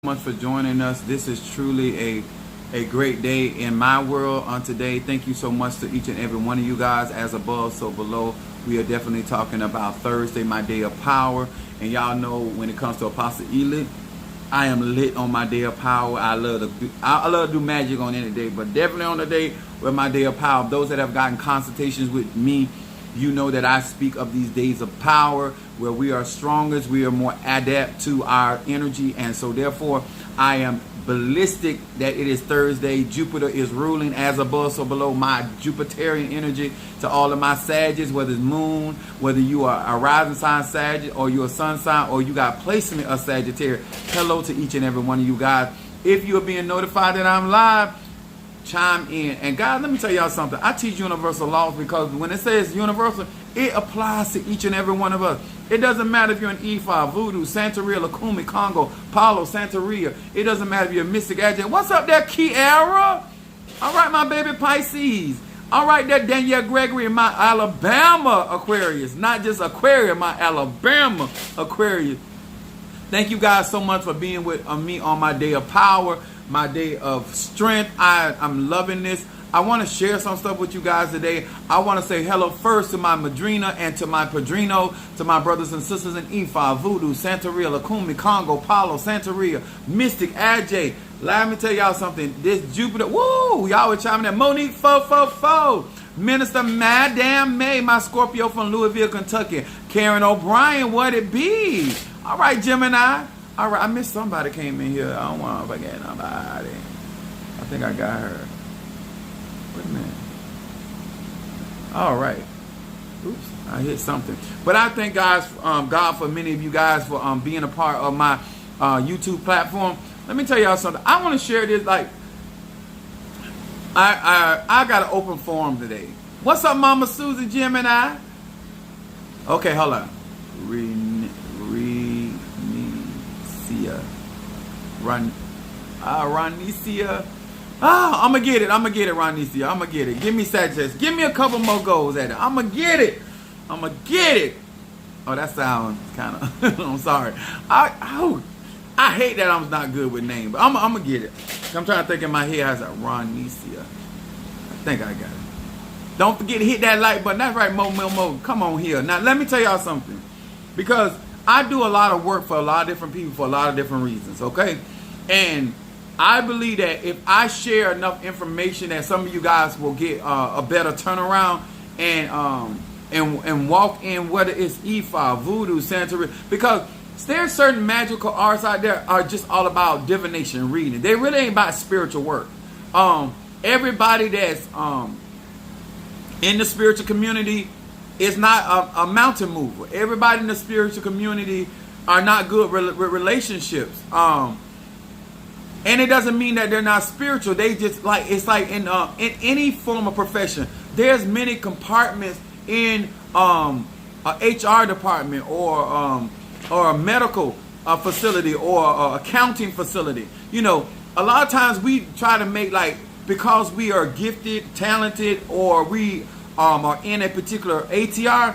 Much for joining us. This is truly a great day in my world on today. Thank you so much to each and every one of you guys. As above, so below. We are definitely talking about Thursday, my day of power. And y'all know when it comes to Apostle Ely, I am lit on my day of power. I love to do magic on any day, but definitely on the day with my day of power. Those that have gotten consultations with me, you know that I speak of these days of power where we are strongest, we are more adept to our energy, and so therefore I am ballistic that it is Thursday. Jupiter is ruling as above, so below. My Jupiterian energy to all of my Sagittarius, whether it's moon, whether you are a rising sign Sagittarius or you're a sun sign or you got placement of Sagittarius. Hello to each and every one of you guys. If you're being notified that I'm live, chime in. And guys, let me tell y'all something. I teach universal laws because when it says universal, it applies to each and every one of us. It doesn't matter if you're an Ifa, Voodoo, Santeria, Lakumi, Congo, Palo, Santeria. It doesn't matter if you're a Mystic Agent. What's up there, Kiara? All right, my baby Pisces. All right, there, Danielle Gregory, my Alabama Aquarius. Not just Aquarius, my Alabama Aquarius. Thank you guys so much for being with me on my day of power, my day of strength. I'm loving this. I want to share some stuff with you guys today. I want to say hello first to my Madrina and to my Padrino, to my brothers and sisters in Ifa, Voodoo, Santeria, Lakumi, Congo, Palo, Santeria, Mystic, Ajay. Let me tell y'all something. This Jupiter, woo, y'all were chiming in. Monique 444. Minister Madame May, my Scorpio from Louisville, Kentucky. Karen O'Brien, what it be? All right, Gemini. All right, I missed somebody came in here. I don't want to forget nobody. I think I got her. Wait a minute. All right. Oops, I hit something. But I thank God for many of you guys for being a part of my YouTube platform. Let me tell y'all something. I want to share this. Like, I got an open forum today. What's up, Mama Susie Gemini? Okay, hold on. Ronicia. I'm going to get it. Ronicia. I'm going to get it. Give me Sagittarius. Give me a couple more goals at it. I'm going to get it. Oh, that sounds kind of... I'm sorry. I hate that I'm not good with names, but I'm going to get it. I'm trying to think in my head. I was like, Ronicia. I think I got it. Don't forget to hit that like button. That's right, Mo. Come on here. Now, let me tell y'all something. Because I do a lot of work for a lot of different people for a lot of different reasons, okay? And I believe that if I share enough information that some of you guys will get a better turnaround and walk in, whether it's Ifa, Voodoo, Santeria, because there's certain magical arts out there are just all about divination, reading. They really ain't about spiritual work. Everybody that's in the spiritual community is not a mountain mover. Everybody in the spiritual community are not good with relationships. And it doesn't mean that they're not spiritual. They just like, it's like in any form of profession, there's many compartments in a HR department or a medical facility or accounting facility. You know, a lot of times we try to make like, because we are gifted, talented, or we are in a particular ATR,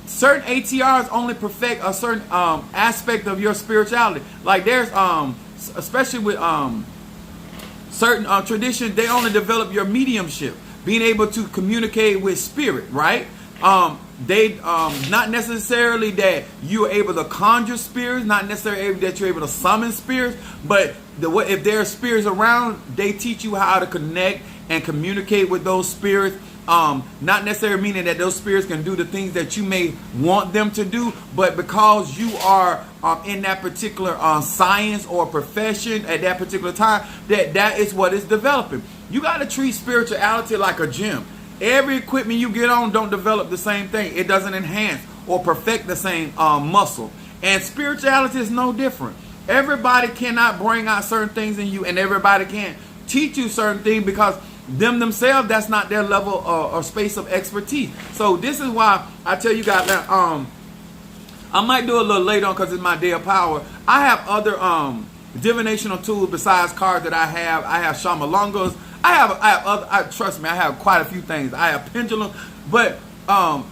certain ATRs only perfect a certain aspect of your spirituality. Like there's especially with certain traditions, they only develop your mediumship, being able to communicate with spirit, right? They not necessarily that you're able to conjure spirits, not necessarily that you're able to summon spirits, but if there are spirits around, they teach you how to connect and communicate with those spirits. Not necessarily meaning that those spirits can do the things that you may want them to do, but because you are in that particular science or profession at that particular time, that is what is developing. You got to treat spirituality like a gym. Every equipment you get on don't develop the same thing. It doesn't enhance or perfect the same muscle. And spirituality is no different. Everybody cannot bring out certain things in you, and everybody can't teach you certain things because themselves, that's not their level or space of expertise. So this is why I tell you guys that I might do a little later on because it's my day of power. I have other divinational tools besides cards that I have. I have shamalongas. I have other. Trust me, I have quite a few things. I have pendulum, but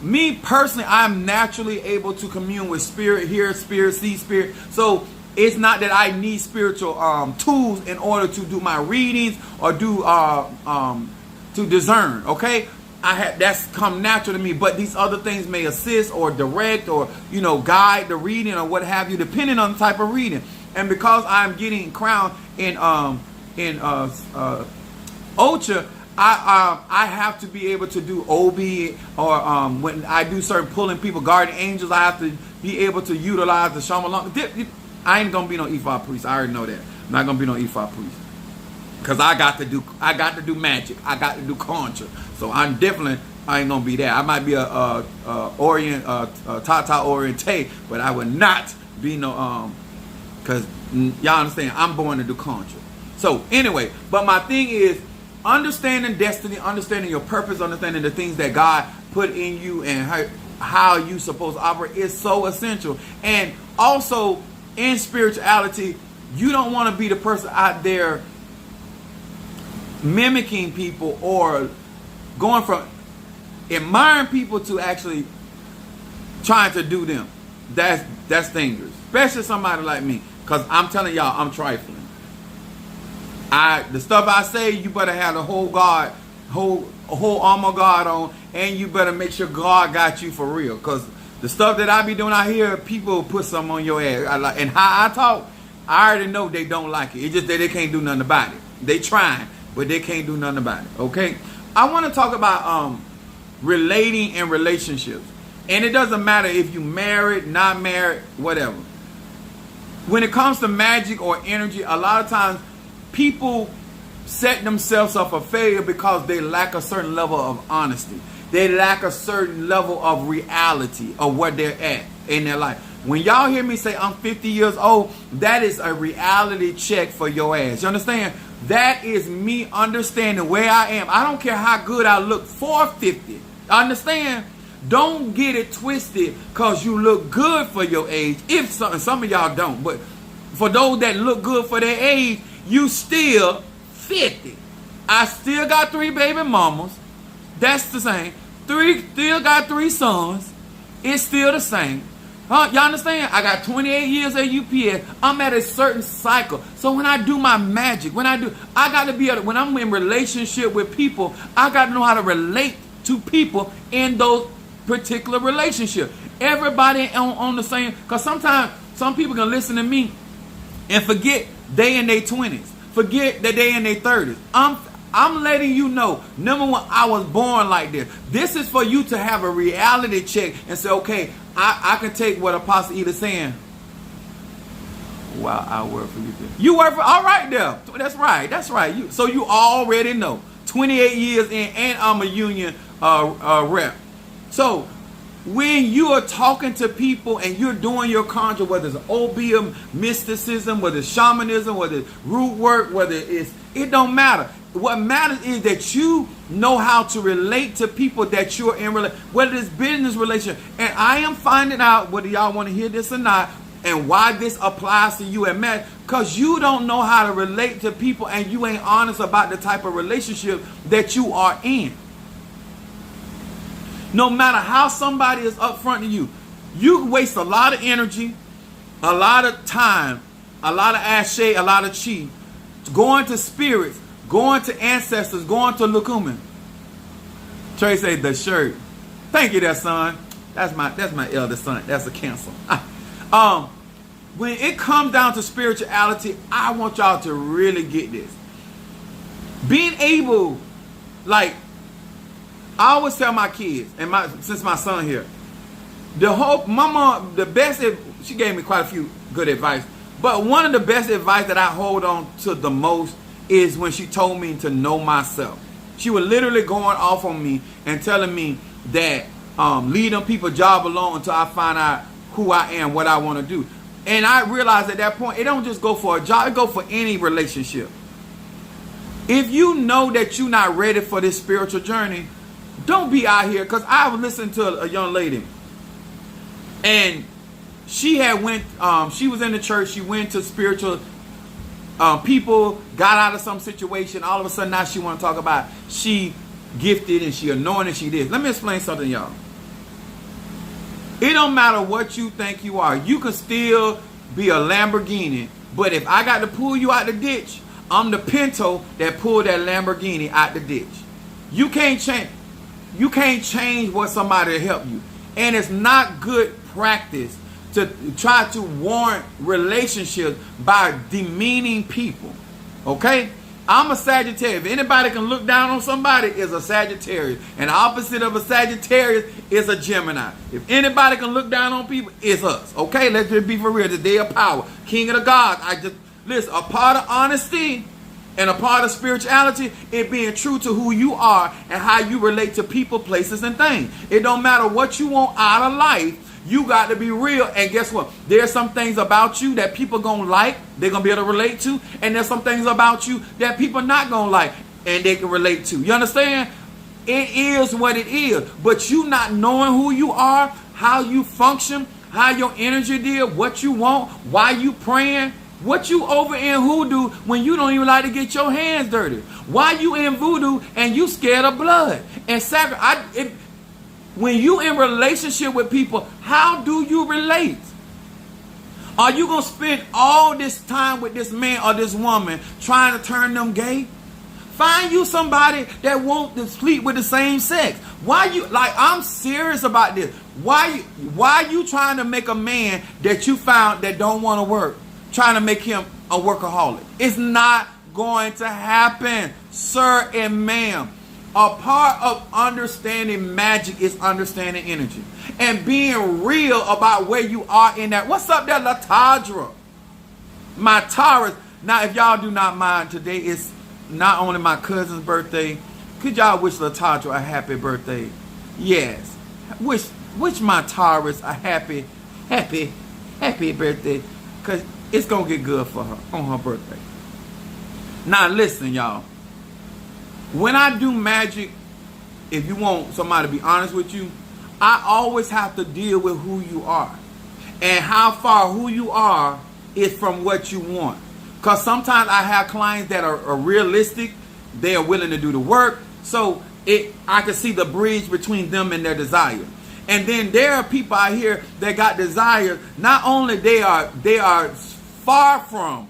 me personally, I'm naturally able to commune with spirit, hear spirit, see spirit. So It's not that I need spiritual tools in order to do my readings or do to discern. Okay, that's come natural to me. But these other things may assist or direct or guide the reading or what have you, depending on the type of reading. And because I'm getting crowned in Ocha, I have to be able to do OB or when I do certain pulling people, guardian angels, I have to be able to utilize the Shamalan. I ain't gonna be no Ifa priest. I already know that. I'm not gonna be no Ifa priest because I got to do magic. I got to do conjure. So I ain't gonna be that. I might be a Tata Oriente, but I would not be no because y'all understand. I'm born to do conjure. So anyway, but my thing is understanding destiny, understanding your purpose, understanding the things that God put in you and how you supposed to operate is so essential. And also in spirituality, you don't want to be the person out there mimicking people or going from admiring people to actually trying to do them. That's dangerous, especially somebody like me, because I'm telling y'all, I'm trifling. The stuff I say, you better have the whole armor God on, and you better make sure God got you for real. Because the stuff that I be doing out here, people put something on your ass. And how I talk, I already know they don't like it. It's just that they can't do nothing about it. They trying, but they can't do nothing about it. Okay? I want to talk about relating and relationships. And it doesn't matter if you married, not married, whatever. When it comes to magic or energy, a lot of times people set themselves up for failure because they lack a certain level of honesty. They lack a certain level of reality of where they're at in their life. When y'all hear me say I'm 50 years old, that is a reality check for your ass. You understand? That is me understanding where I am. I don't care how good I look for 50. Understand? Don't get it twisted because you look good for your age. If some of y'all don't, but for those that look good for their age, you still 50. I still got 3 baby mamas. That's the same. Still got 3 sons. It's still the same. Huh? Y'all understand? I got 28 years at UPS. I'm at a certain cycle. So when I do my magic, I got to be able to, when I'm in relationship with people, I got to know how to relate to people in those particular relationships. Everybody on the same, because sometimes some people can listen to me and forget they in their 20s. Forget that they in their 30s. I'm letting you know, number one, I was born like this. This is for you to have a reality check and say, okay, I can take what Apostle Eda saying. Wow, I work for you. You work for, all right there. That's right. So you already know. 28 years in, and I'm a union rep. So when you are talking to people and you're doing your conjure, whether it's opium, mysticism, whether it's shamanism, whether it's root work, it don't matter. What matters is that you know how to relate to people that you're in, whether it's business relation. And I am finding out whether y'all want to hear this or not, and why this applies to you and Matt, because you don't know how to relate to people and you ain't honest about the type of relationship that you are in. No matter how somebody is upfront to you, you can waste a lot of energy, a lot of time, a lot of ashe, a lot of chi, going to spirits, going to ancestors, going to Lukuman. Trey say the shirt. Thank you, there, son. That's my eldest son. That's a Cancer. When it comes down to spirituality, I want y'all to really get this. Being able, like, I always tell my kids, and since my son here, she gave me quite a few good advice, but one of the best advice that I hold on to the most is when she told me to know myself. She was literally going off on me and telling me that leave them people job alone until I find out who I am, what I want to do. And I realized at that point, it don't just go for a job, it go for any relationship. If you know that you're not ready for this spiritual journey, don't be out here, because I was listening to a young lady, and she was in the church, she went to spiritual people, got out of some situation, all of a sudden now she want to talk about she gifted and she anointed, she did. Let me explain something, y'all. It don't matter what you think you are. You can still be a Lamborghini, but if I got to pull you out the ditch, I'm the Pinto that pulled that Lamborghini out the ditch. You can't change. You can't change what somebody to help you, and it's not good practice to try to warrant relationships by demeaning people. Okay? I'm a Sagittarius. If anybody can look down on somebody, is a Sagittarius. And the opposite of a Sagittarius is a Gemini. If anybody can look down on people, it's us. Okay? Let's just be for real. The day of power. King of the gods. Listen, a part of honesty and a part of spirituality is being true to who you are and how you relate to people, places, and things. It don't matter what you want out of life. You got to be real. And guess what? There's some things about you that people going to like, they're going to be able to relate to. And there's some things about you that people not going to like and they can relate to. You understand? It is what it is. But you not knowing who you are, how you function, how your energy deal, what you want, why you praying, what you over in hoodoo when you don't even like to get your hands dirty. Why you in voodoo and you scared of blood and sacrifice. When you in relationship with people, how do you relate? Are you going to spend all this time with this man or this woman trying to turn them gay? Find you somebody that wants to sleep with the same sex. Why you, like, I'm serious about this. Why you trying to make a man that you found that don't want to work, trying to make him a workaholic? It's not going to happen, sir and ma'am. A part of understanding magic is understanding energy and being real about where you are in that. What's up there, Latadra? My Taurus. Now, if y'all do not mind, today is not only my cousin's birthday. Could y'all wish Latadra a happy birthday? Yes. Wish my Taurus a happy birthday, because it's going to get good for her on her birthday. Now, listen, y'all. When I do magic, if you want somebody to be honest with you, I always have to deal with who you are and how far who you are is from what you want. Because sometimes I have clients that are realistic. They are willing to do the work. So I can see the bridge between them and their desire. And then there are people out here that got desires. Not only they are far from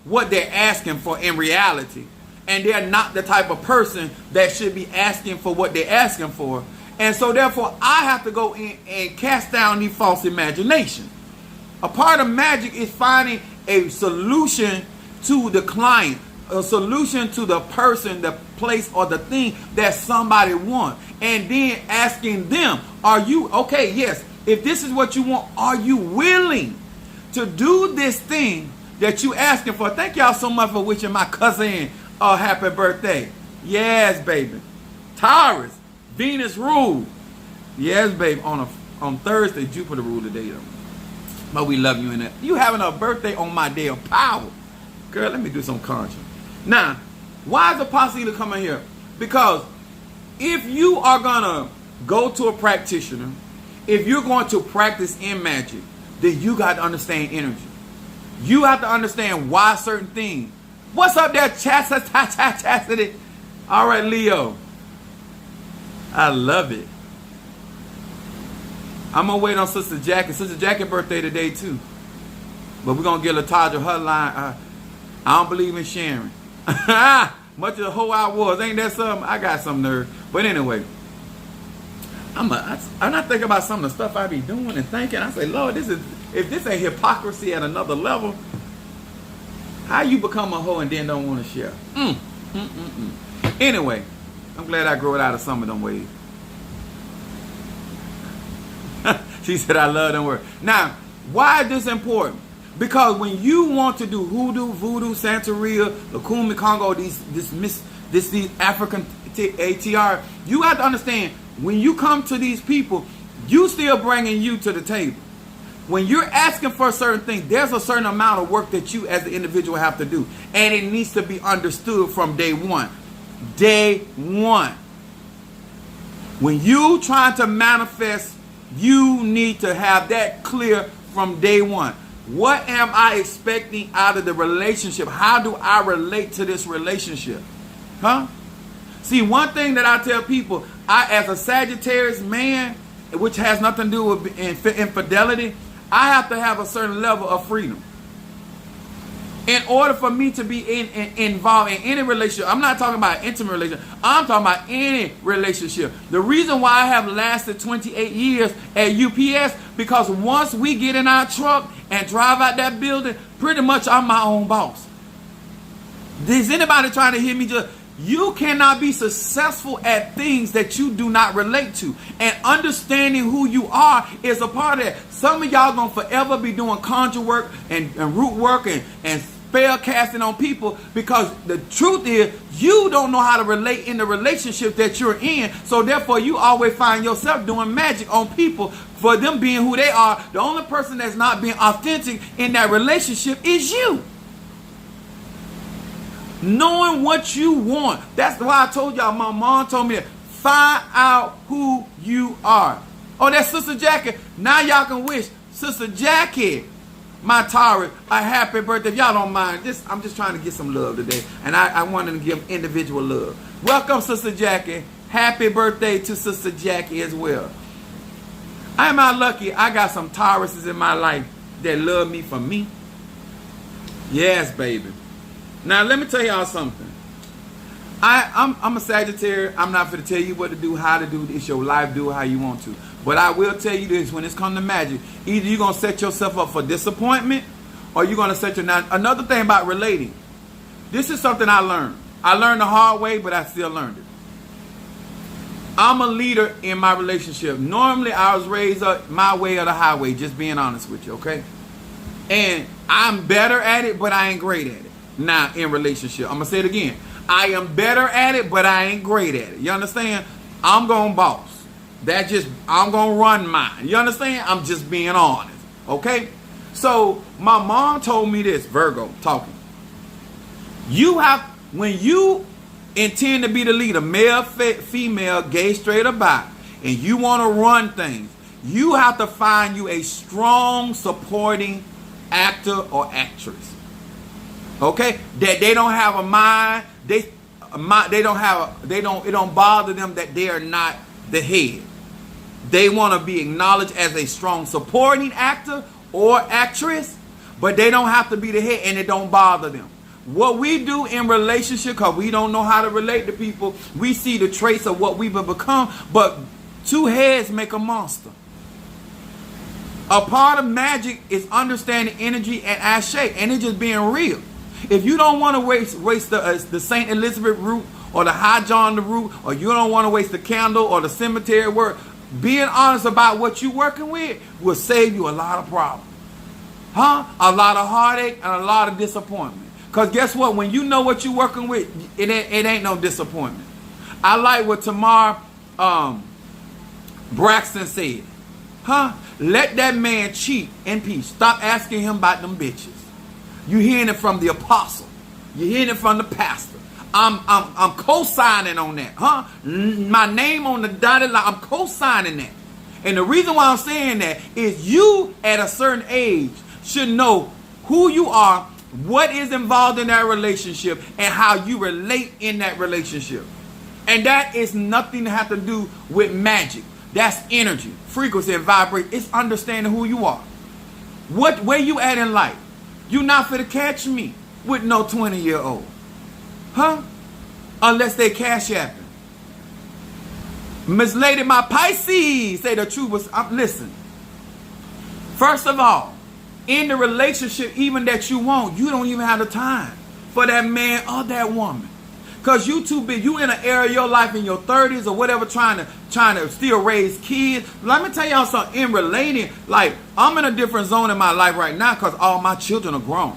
what they're asking for in reality. And they're not the type of person that should be asking for what they're asking for. And so therefore, I have to go in and cast down these false imaginations. A part of magic is finding a solution to the client, a solution to the person, the place, or the thing that somebody wants. And then asking them, are you, okay, yes, if this is what you want, are you willing to do this thing that you asking for? Thank y'all so much for wishing my cousin a happy birthday. Yes, baby. Taurus, Venus rule. Yes, baby. On Thursday, Jupiter rule today, though. But we love you in that. You having a birthday on my day of power. Girl, let me do some conscience. Now, why is Apostle coming here? Because if you are going to go to a practitioner, if you're going to practice in magic, then you got to understand energy. You have to understand why certain things. What's up there, Chastity? All right, Leo. I love it. I'm going to wait on Sister Jackie. Sister Jackie's birthday today, too. But we're going to get Latadra her line. I don't believe in sharing. Much of the whole I was. Ain't that something? I got some nerve. But anyway, I'm not thinking about some of the stuff I be doing and thinking. I say, Lord, if this ain't hypocrisy at another level, how you become a hoe and then don't want to share? Anyway, I'm glad I grew it out of some of them ways. She said, I love them words. Now, why is this important? Because when you want to do hoodoo, voodoo, Santeria, Lukumi, Congo, these African ATR, you have to understand, when you come to these people, you still bringing you to the table. When you're asking for a certain thing, there's a certain amount of work that you as the individual have to do. And it needs to be understood from day one. Day one. When you trying to manifest, you need to have that clear from day one. What am I expecting out of the relationship? How do I relate to this relationship? Huh? See, one thing that I tell people, as a Sagittarius man, which has nothing to do with infidelity, I have to have a certain level of freedom. In order for me to be involved in any relationship, I'm not talking about intimate relationship, I'm talking about any relationship. The reason why I have lasted 28 years at UPS, because once we get in our truck and drive out that building, pretty much I'm my own boss. Is anybody trying to hear me? You cannot be successful at things that you do not relate to. And understanding who you are is a part of that. Some of y'all going to forever be doing conjure work and root work and spell casting on people, because the truth is you don't know how to relate in the relationship that you're in. So therefore you always find yourself doing magic on people for them being who they are. The only person that's not being authentic in that relationship is you. Knowing what you want. That's why I told y'all, my mom told me that. Find out who you are. Oh, that's Sister Jackie. Now y'all can wish Sister Jackie, my Tara, a happy birthday. If y'all don't mind, I'm just trying to get some love today. And I wanted to give individual love. Welcome, Sister Jackie. Happy birthday to Sister Jackie as well. Am I lucky? I got some Tauruses in my life that love me for me. Yes, baby. Now, let me tell y'all something. I'm a Sagittarius. I'm not going to tell you what to do, how to do. It's your life. Do it how you want to. But I will tell you this. When it's come to magic, either you're going to set yourself up for disappointment, or you're going to set your... Now, another thing about relating. This is something I learned. I learned the hard way, but I still learned it. I'm a leader in my relationship. Normally, I was raised up my way or the highway, just being honest with you, okay? And I'm better at it, but I ain't great at it. Now, in relationship, I'm going to say it again. I am better at it, but I ain't great at it. You understand? I'm going to boss. I'm going to run mine. You understand? I'm just being honest. Okay? So, my mom told me this, Virgo, talking. When you intend to be the leader, male, female, gay, straight, or bi, and you want to run things, you have to find you a strong supporting actor or actress. Okay, that they don't have a mind. It don't bother them that they are not the head. They want to be acknowledged as a strong supporting actor or actress, but they don't have to be the head, and it don't bother them. What we do in relationship, because we don't know how to relate to people, we see the traits of what we've become, but two heads make a monster. A part of magic is understanding energy and ashe, and it just being real. If you don't want to waste the St. Elizabeth root or the High John the root, or you don't want to waste the candle or the cemetery work, being honest about what you're working with will save you a lot of problems. A lot of heartache and a lot of disappointment. Because guess what? When you know what you're working with, it ain't no disappointment. I like what Tamar Braxton said. Let that man cheat in peace. Stop asking him about them bitches. You hearing it from the apostle. You hearing it from the pastor. I'm co-signing on that. My name on the dotted line. I'm co-signing that. And the reason why I'm saying that is you at a certain age should know who you are, what is involved in that relationship, and how you relate in that relationship. And that is nothing to have to do with magic. That's energy, frequency, and vibration. It's understanding who you are. Where you at in life? You not finna catch me with no 20-year-old. Unless they cash apping. Miss Lady, my Pisces, say the truth was, listen. First of all, in the relationship even that you want, you don't even have the time for that man or that woman. Because you too big. You in an area of your life in your 30s or whatever trying to still raise kids. Let me tell y'all something. In relating, like, I'm in a different zone in my life right now because all my children are grown.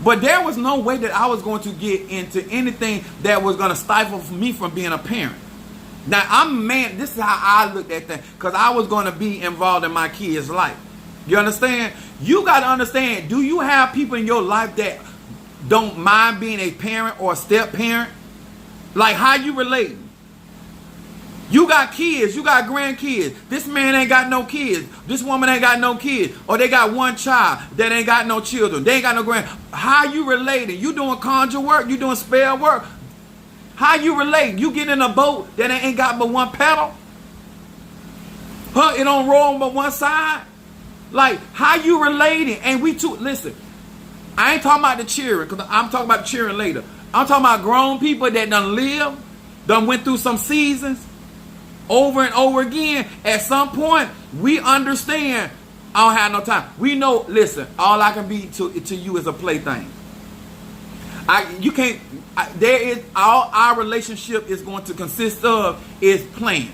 But there was no way that I was going to get into anything that was going to stifle me from being a parent. Now, this is how I looked at that, because I was going to be involved in my kids' life. You understand? You got to understand, do you have people in your life that don't mind being a parent or a step parent? Like, how you relating? You got kids, you got grandkids. This man ain't got no kids. This woman ain't got no kids. Or they got one child that ain't got no children. They ain't got no grand. How you relating? You doing conjure work? You doing spell work? How you relate? You get in a boat that ain't got but one pedal? It don't roll but one side? Like, how you relating? And we too, listen, I ain't talking about the cheering, because I'm talking about the cheering later. I'm talking about grown people that done lived, done went through some seasons over and over again. At some point, we understand, I don't have no time. We know, listen, all I can be to you is a plaything. You can't, all our relationship is going to consist of is playing.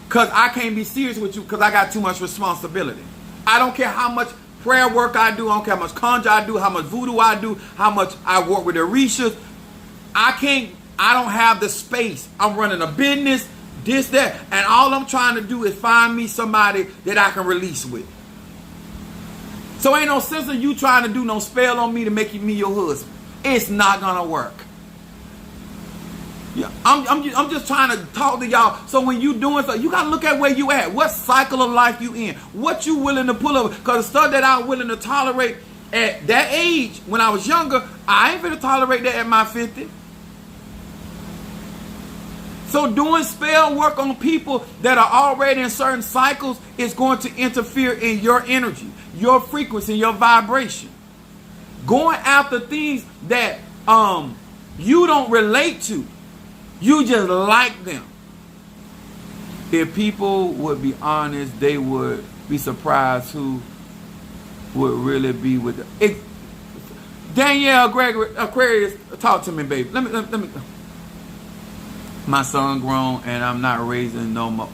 Because I can't be serious with you because I got too much responsibility. I don't care how much prayer work I do. I don't care how much conjure I do, how much voodoo I do, how much I work with the Orishas. I don't have the space. I'm running a business, this, that. And all I'm trying to do is find me somebody that I can release with. So ain't no sense of you trying to do no spell on me to make me your husband. It's not going to work. Yeah, I'm just trying to talk to y'all. So when you doing something, you got to look at where you at. What cycle of life you in. What you willing to pull up. Because the stuff that I'm willing to tolerate at that age, when I was younger, I ain't going to tolerate that at my 50. So doing spell work on people that are already in certain cycles is going to interfere in your energy, your frequency, your vibration. Going after things that you don't relate to. You just like them. If people would be honest, they would be surprised who would really be with them. Danielle Gregory, Aquarius, talk to me, baby. Let me. My son grown and I'm not raising no more.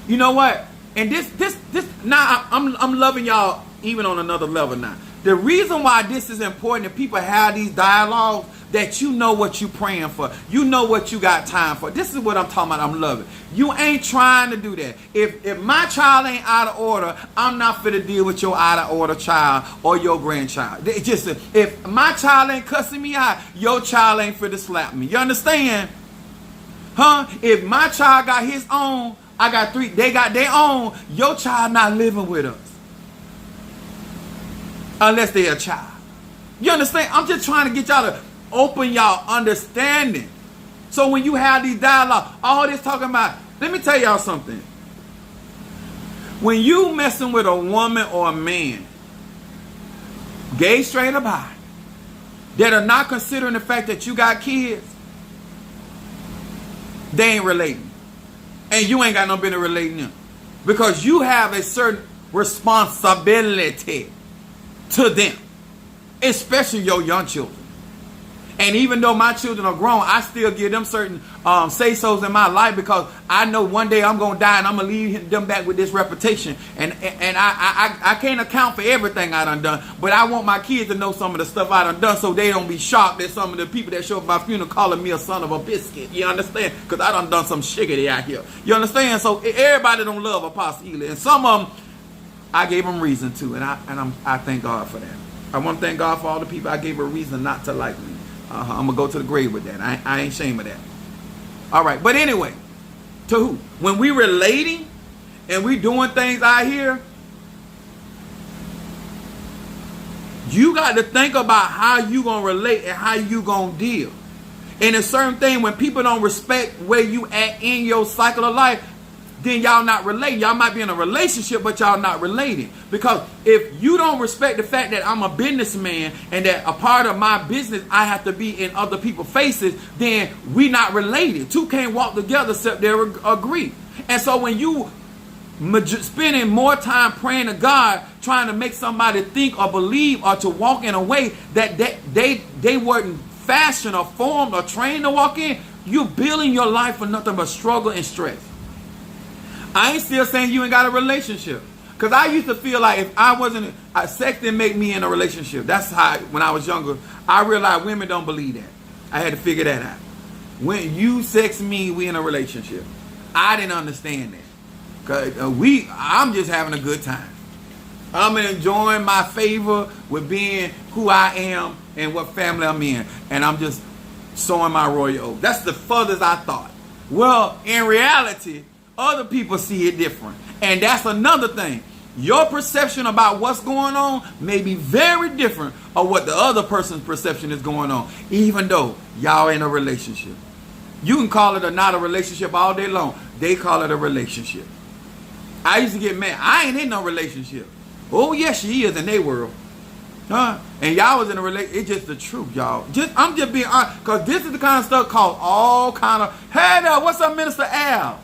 You know what? And this now I'm loving y'all even on another level now. The reason why this is important that people have these dialogues, that you know what you praying for. You know what you got time for. This is what I'm talking about. I'm loving. You ain't trying to do that. If my child ain't out of order, I'm not fit to deal with your out of order child or your grandchild. Just if my child ain't cussing me out, your child ain't fit to slap me. You understand? Huh? If my child got his own, I got 3, they got their own, your child not living with us. Unless they're a child. You understand? I'm just trying to get y'all to open y'all understanding. So when you have these dialogue, all this talking about, let me tell y'all something. When you messing with a woman or a man, gay, straight, or bi, that are not considering the fact that you got kids, they ain't relating. And you ain't got no business relating them. Because you have a certain responsibility to them. Especially your young children. And even though my children are grown, I still give them certain say-sos in my life because I know one day I'm going to die and I'm going to leave them back with this reputation. And I can't account for everything I done. But I want my kids to know some of the stuff I done so they don't be shocked that some of the people that show up at my funeral calling me a son of a biscuit. You understand? Because I done some shiggity out here. You understand? So everybody don't love Apostle Ely. And some of them, I gave them reason to. And I thank God for that. I want to thank God for all the people I gave a reason not to like me. I'm going to go to the grave with that. I ain't ashamed of that. All right. But anyway, to who? When we relating and we doing things out here, you got to think about how you going to relate and how you going to deal. And a certain thing, when people don't respect where you at in your cycle of life, then y'all not relating. Y'all might be in a relationship, but y'all not relating. Because if you don't respect the fact that I'm a businessman and that a part of my business, I have to be in other people's faces, then we not related. Two can't walk together except they agree. And so when you spending more time praying to God, trying to make somebody think or believe or to walk in a way that they weren't fashioned or formed or trained to walk in, you're building your life for nothing but struggle and stress. I ain't still saying you ain't got a relationship. Because I used to feel like if I wasn't, sex didn't make me in a relationship. That's how, when I was younger, I realized women don't believe that. I had to figure that out. When you sex me, we in a relationship. I didn't understand that. Because I'm just having a good time. I'm enjoying my favor with being who I am and what family I'm in. And I'm just sowing my royal oak. That's the furthest I thought. Well, in reality, other people see it different. And that's another thing. Your perception about what's going on may be very different of what the other person's perception is going on, even though y'all in a relationship. You can call it a not a relationship all day long. They call it a relationship. I used to get mad. I ain't in no relationship. Oh, yes, she is in their world. Huh? And y'all was in a relationship. It's just the truth, y'all. I'm just being honest. Because this is the kind of stuff called all kind of, hey there, what's up, Minister Al?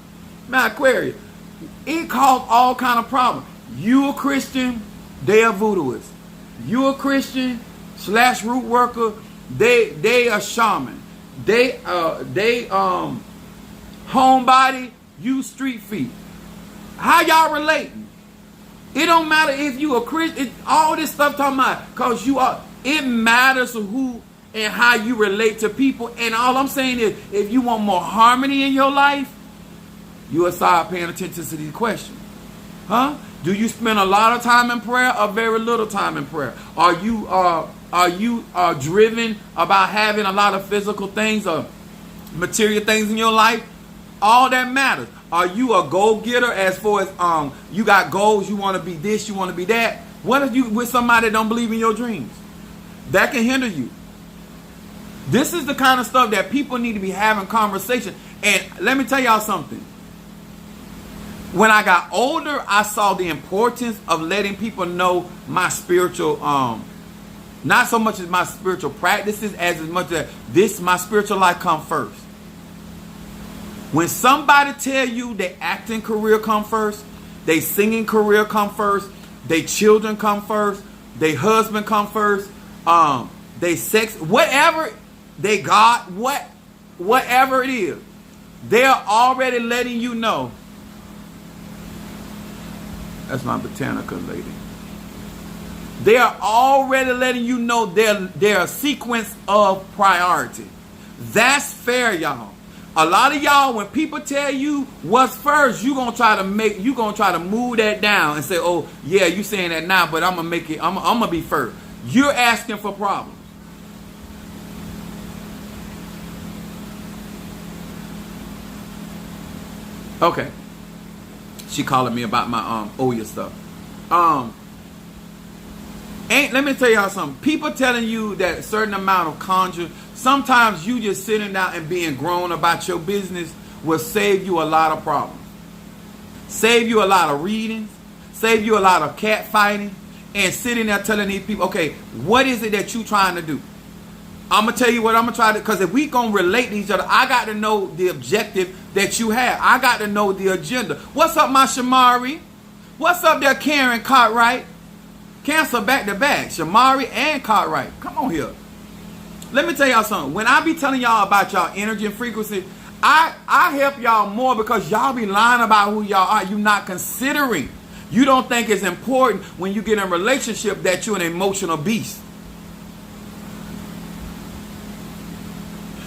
Man, Aquarius. It caused all kind of problems. You a Christian, they are voodooists. You a Christian / root worker, they are shaman. They homebody, you street feet. How y'all relating? It don't matter if you a Christian. All this stuff talking about, because you are. It matters who and how you relate to people. And all I'm saying is, if you want more harmony in your life, you will start paying attention to these questions. Huh? Do you spend a lot of time in prayer or very little time in prayer? Are you driven about having a lot of physical things or material things in your life? All that matters. Are you a go-getter as far as you got goals, you want to be this, you want to be that? What if you with somebody that don't believe in your dreams? That can hinder you. This is the kind of stuff that people need to be having conversation. And let me tell y'all something. When I got older, I saw the importance of letting people know my spiritual, not so much as my spiritual practices as much as my spiritual life come first. When somebody tell you their acting career come first, their singing career come first, their children come first, their husband come first, they sex, whatever they got, whatever it is, they're already letting you know. That's my Botanica lady. They are already letting you know their sequence of priority. That's fair, y'all. A lot of y'all, when people tell you what's first, you gonna try to move that down and say, "Oh, yeah, you saying that now, but I'm gonna make it. I'm gonna be first." You're asking for problems. Okay. She calling me about my Oya stuff. Let me tell y'all something. People telling you that a certain amount of conjure, sometimes you just sitting down and being grown about your business will save you a lot of problems. Save you a lot of readings, save you a lot of cat fighting, and sitting there telling these people, okay, what is it that you trying to do? I'm going to tell you what I'm going to try to, because if we going to relate to each other, I got to know the objective that you have. I got to know the agenda. What's up, my Shamari? What's up there, Karen Cartwright? Cancer back to back. Shamari and Cartwright. Come on here. Let me tell y'all something. When I be telling y'all about y'all energy and frequency, I help y'all more because y'all be lying about who y'all are. You're not considering. You don't think it's important when you get in a relationship that you're an emotional beast.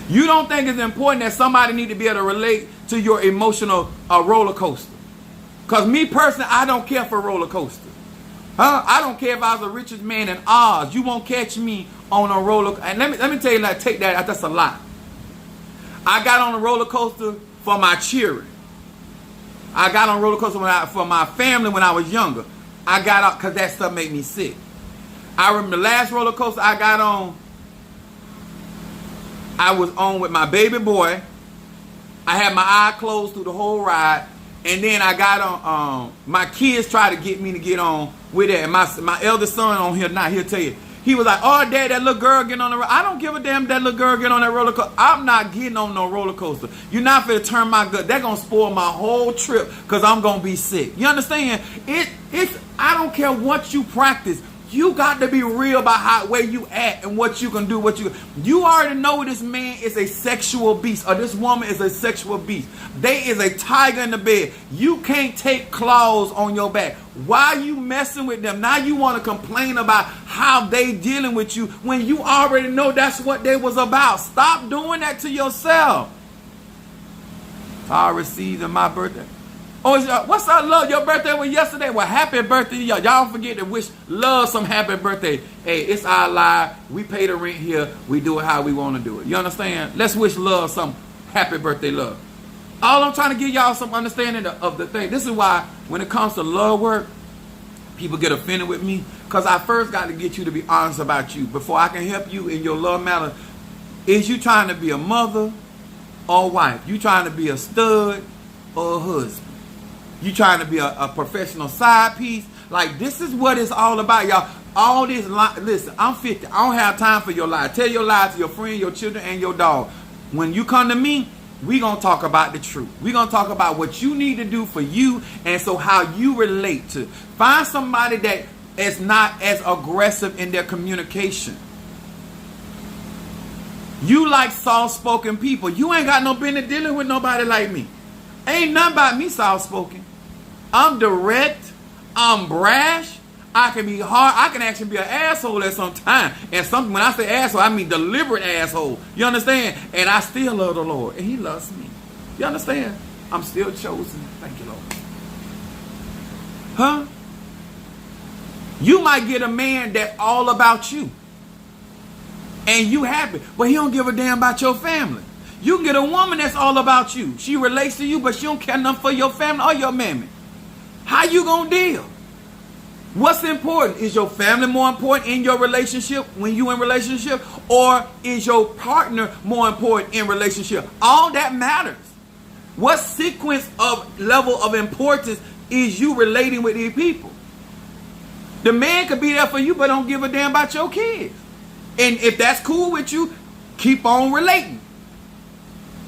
You don't think it's important that somebody need to be able to relate to your emotional roller coaster. Because me personally, I don't care for roller coasters. I don't care if I was the richest man in Oz. You won't catch me on a roller coaster. And let me tell you, like, take that. That's a lot. I got on a roller coaster for my children. I got on a roller coaster for my family when I was younger. I got out because that stuff made me sick. I remember the last roller coaster I got on, I was on with my baby boy. I had my eye closed through the whole ride. And then I got on, my kids tried to get me to get on with it. And my eldest son on here now, he'll tell you. He was like, oh, Dad, that little girl getting on the roller. I don't give a damn that little girl getting on that roller coaster. I'm not getting on no roller coaster. You're not finna turn my gut. They're going to spoil my whole trip because I'm going to be sick. You understand? I don't care what you practice. You got to be real about where you at and what you can do. You already know this man is a sexual beast, or this woman is a sexual beast. They is a tiger in the bed. You can't take claws on your back. Why you messing with them? Now you want to complain about how they dealing with you when you already know that's what they was about. Stop doing that to yourself. I received on my birthday. Oh, what's up, love? Your birthday was yesterday. Well, happy birthday to y'all. Y'all don't forget to wish love some happy birthday. Hey, it's our live. We pay the rent here. We do it how we want to do it. You understand? Let's wish love some happy birthday, love. All I'm trying to give y'all some understanding of the thing. This is why when it comes to love work, people get offended with me. Because I first got to get you to be honest about you. Before I can help you in your love matter, is you trying to be a mother or a wife? You trying to be a stud or a husband? You trying to be a professional side piece? Like, this is what it's all about, y'all. All this, listen, I'm 50. I don't have time for your lie. Tell your lie to your friend, your children, and your dog. When you come to me, we going to talk about the truth. We're going to talk about what you need to do for you, and so how you relate to. Find somebody that is not as aggressive in their communication. You like soft-spoken people. You ain't got no business dealing with nobody like me. Ain't nothing about me soft-spoken. I'm direct. I'm brash. I can be hard. I can actually be an asshole at some time. And when I say asshole, I mean deliberate asshole. You understand? And I still love the Lord. And he loves me. You understand? I'm still chosen. Thank you, Lord. Huh? You might get a man that's all about you. And you happy. But he don't give a damn about your family. You can get a woman that's all about you. She relates to you, but she don't care nothing for your family or your mammy. How you gonna deal? What's important? Is your family more important in your relationship when you in relationship? Or is your partner more important in relationship? All that matters. What sequence of level of importance is you relating with these people? The man could be there for you, but don't give a damn about your kids. And if that's cool with you, keep on relating.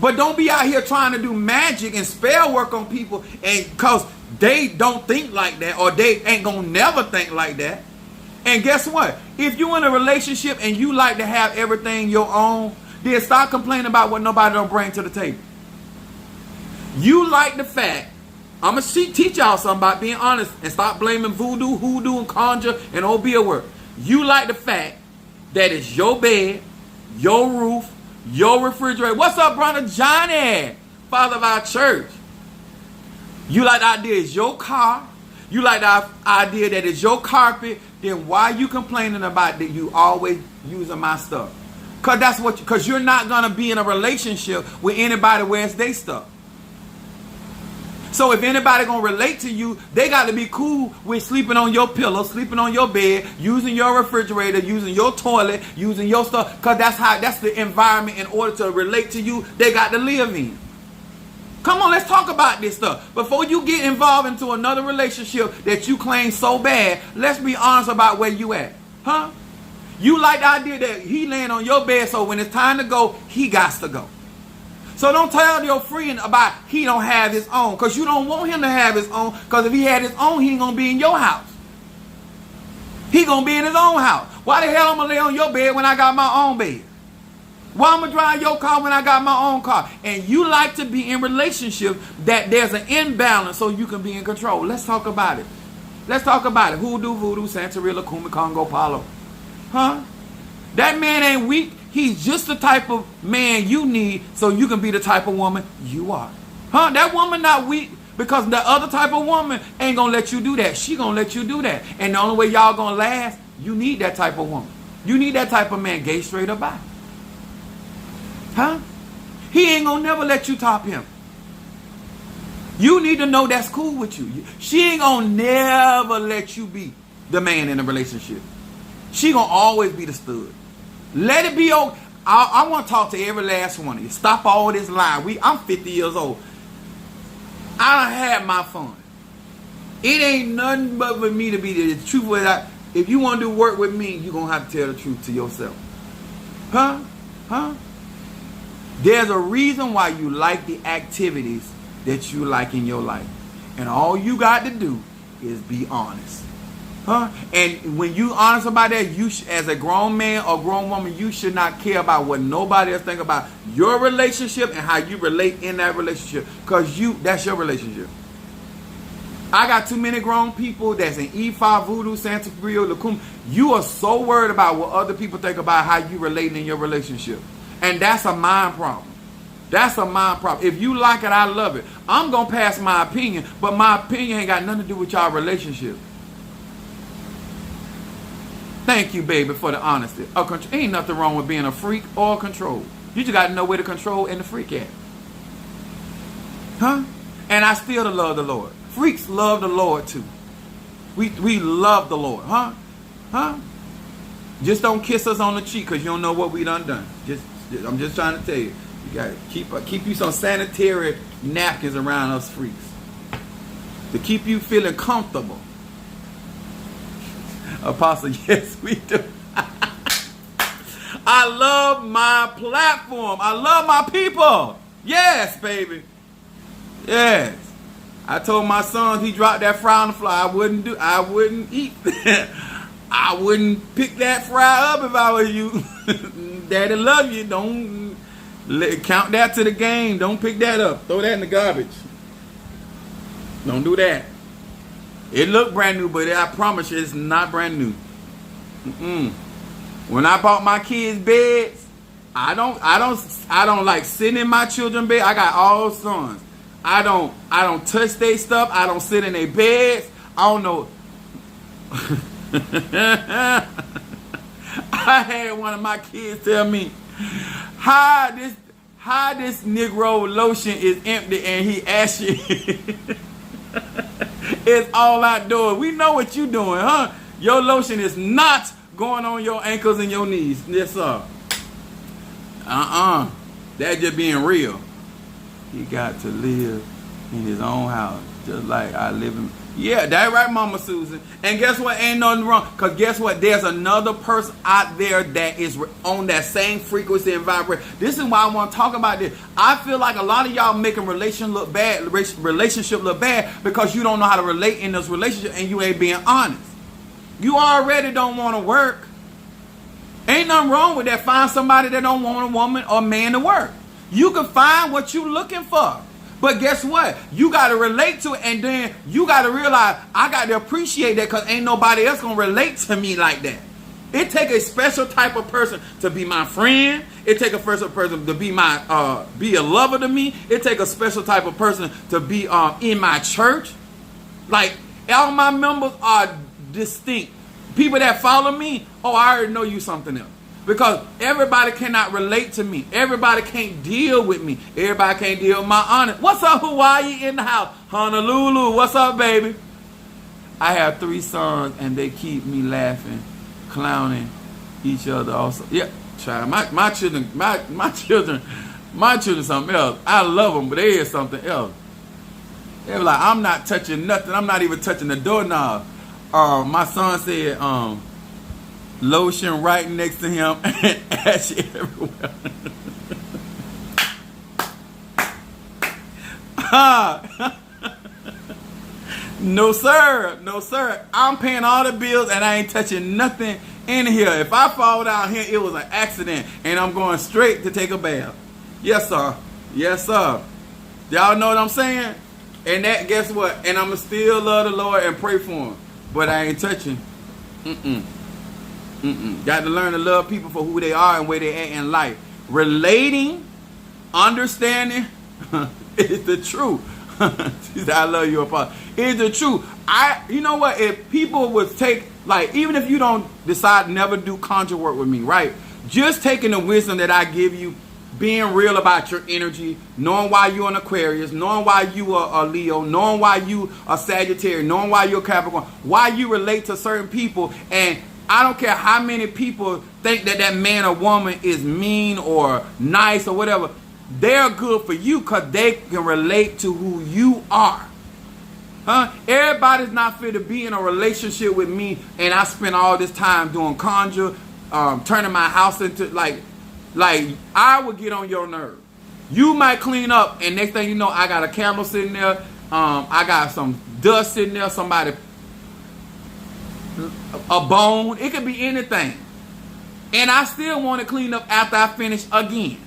But don't be out here trying to do magic and spell work on people, and because they don't think like that, or they ain't gonna never think like that. And guess what? If you're in a relationship and you like to have everything your own, then stop complaining about what nobody don't bring to the table. You like the fact, I'm gonna teach y'all something about being honest, and stop blaming voodoo, hoodoo, and conjure, and obeah work. You like the fact that it's your bed, your roof, your refrigerator. What's up, brother Johnny, father of our church? You like the idea it's your car. You like the idea that it's your carpet. Then why you complaining about that you always using my stuff? Because you're not going to be in a relationship with anybody where it's their stuff. So if anybody going to relate to you, they got to be cool with sleeping on your pillow, sleeping on your bed, using your refrigerator, using your toilet, using your stuff. Because that's the environment in order to relate to you they got to live in. Come on, let's talk about this stuff. Before you get involved into another relationship that you claim so bad, let's be honest about where you at. Huh? You like the idea that he laying on your bed, so when it's time to go, he got to go. So don't tell your friend about he don't have his own, because you don't want him to have his own, because if he had his own, he ain't going to be in your house. He going to be in his own house. Why the hell I'm going to lay on your bed when I got my own bed? Why I'm going to drive your car when I got my own car? And you like to be in relationship that there's an imbalance so you can be in control. Let's talk about it. Let's talk about it. Hoodoo, voodoo, Santeria, Kumi, Congo, Palo. Huh? That man ain't weak. He's just the type of man you need so you can be the type of woman you are. Huh? That woman not weak because the other type of woman ain't going to let you do that. She going to let you do that. And the only way y'all going to last, you need that type of woman. You need that type of man, gay, straight, or bi. Huh? He ain't going to never let you top him. You need to know that's cool with you. She ain't going to never let you be the man in a relationship. She going to always be the stud. Let it be okay. I want to talk to every last one of you. Stop all this lying. I'm 50 years old. I done had my fun. It ain't nothing but for me to be the truth. If you want to do work with me, you're going to have to tell the truth to yourself. Huh? Huh? There's a reason why you like the activities that you like in your life. And all you got to do is be honest. Huh? And when you honest about that, you as a grown man or grown woman, you should not care about what nobody else think about your relationship and how you relate in that relationship. Because that's your relationship. I got too many grown people that's in E5, Voodoo, Santeria, Lacum. You are so worried about what other people think about how you relating in your relationship. And that's a mind problem. That's a mind problem. If you like it, I love it. I'm going to pass my opinion, but my opinion ain't got nothing to do with y'all relationship. Thank you, baby, for the honesty. Ain't nothing wrong with being a freak or a control. You just got to know where the control and the freak at. Huh? And I still love the Lord. Freaks love the Lord too. We love the Lord. Huh? Huh? Just don't kiss us on the cheek because you don't know what we done. I'm just trying to tell you. You got to keep you some sanitary napkins around us freaks. To keep you feeling comfortable. Apostle, yes, we do. I love my platform. I love my people. Yes, baby. Yes. I told my sons he dropped that fry on the floor. I wouldn't eat that. I wouldn't pick that fry up if I was you. Daddy love you. Don't count that to the game. Don't pick that up. Throw that in the garbage. Don't do that. It looked brand new, but I promise you it's not brand new. When I bought my kids beds, I don't like sitting in my children's bed. I got all sons. I don't touch their stuff. I don't sit in their beds. I don't know. I had one of my kids tell me how this Negro lotion is empty, and he asked you. It's all outdoors. We know what you doing, huh? Your lotion is not going on your ankles and your knees. Yes, sir. That just being real. He got to live in his own house, just like I live in. Yeah, that right, Mama Susan. And guess what? Ain't nothing wrong. Because guess what? There's another person out there that is on that same frequency and vibration. This is why I want to talk about this. I feel like a lot of y'all making relationship look bad because you don't know how to relate in this relationship and you ain't being honest. You already don't want to work. Ain't nothing wrong with that. Find somebody that don't want a woman or man to work. You can find what you're looking for. But guess what? You got to relate to it, and then you got to realize I got to appreciate that because ain't nobody else going to relate to me like that. It take a special type of person to be my friend. It take a special person to be my be a lover to me. It take a special type of person to be in my church. Like, all my members are distinct. People that follow me, I already know you something else. Because everybody cannot relate to me. Everybody can't deal with me. Everybody can't deal with my honest. What's up, Hawaii in the house? Honolulu, what's up, baby? I have 3 sons, and they keep me laughing, clowning each other also. Yeah, child, my children, something else. I love them, but they is something else. They were like, I'm not touching nothing. I'm not even touching the doorknob. My son said, lotion right next to him and ash everywhere. No sir, no sir. I'm paying all the bills and I ain't touching nothing in here. If I fall down here, it was an accident and I'm going straight to take a bath. Yes sir, yes sir. Y'all know what I'm saying? And that, guess what? And I'ma still love the Lord and pray for him, but I ain't touching. Got to learn to love people for who they are and where they at in life. Relating, understanding is the truth. She said, I love you, Apostle. It's the truth. You know what? If people would take, like, even if you don't decide never do conjure work with me, right? Just taking the wisdom that I give you, being real about your energy, knowing why you're an Aquarius, knowing why you are a Leo, knowing why you are Sagittarius, knowing why you're Capricorn, why you relate to certain people, and I don't care how many people think that man or woman is mean or nice or whatever. They're good for you because they can relate to who you are. Huh? Everybody's not fit to be in a relationship with me, and I spend all this time doing conjure, turning my house into like I would get on your nerve. You might clean up, and next thing you know, I got a camera sitting there. I got some dust sitting there. Somebody. A bone, it could be anything, and I still want to clean up after I finish again.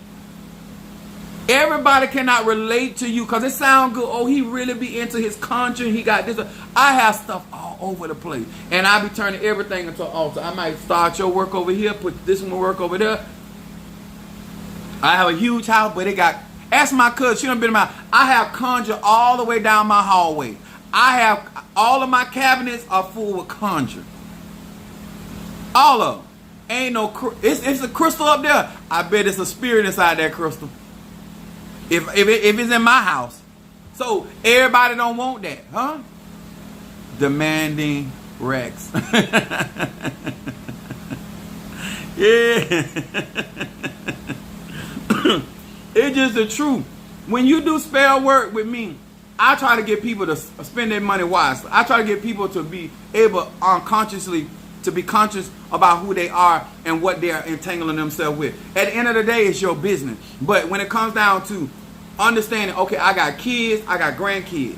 Everybody cannot relate to you because it sounds good. Oh, he really be into his conjuring. He got this. I have stuff all over the place, and I be turning everything into an altar. I might start your work over here, put this one work over there. I have a huge house, but it got. Ask my cousin. She done been in my. I have conjure all the way down my hallway. I have all of my cabinets are full with conjure. All of them. Ain't no. It's a crystal up there. I bet it's a spirit inside that crystal. If it's in my house, so everybody don't want that, huh? Demanding Rex. Yeah. It's just the truth. When you do spell work with me, I try to get people to spend their money wisely. I try to get people to be able unconsciously to be conscious about who they are and what they are entangling themselves with. At the end of the day, it's your business. But when it comes down to understanding, okay, I got kids, I got grandkids.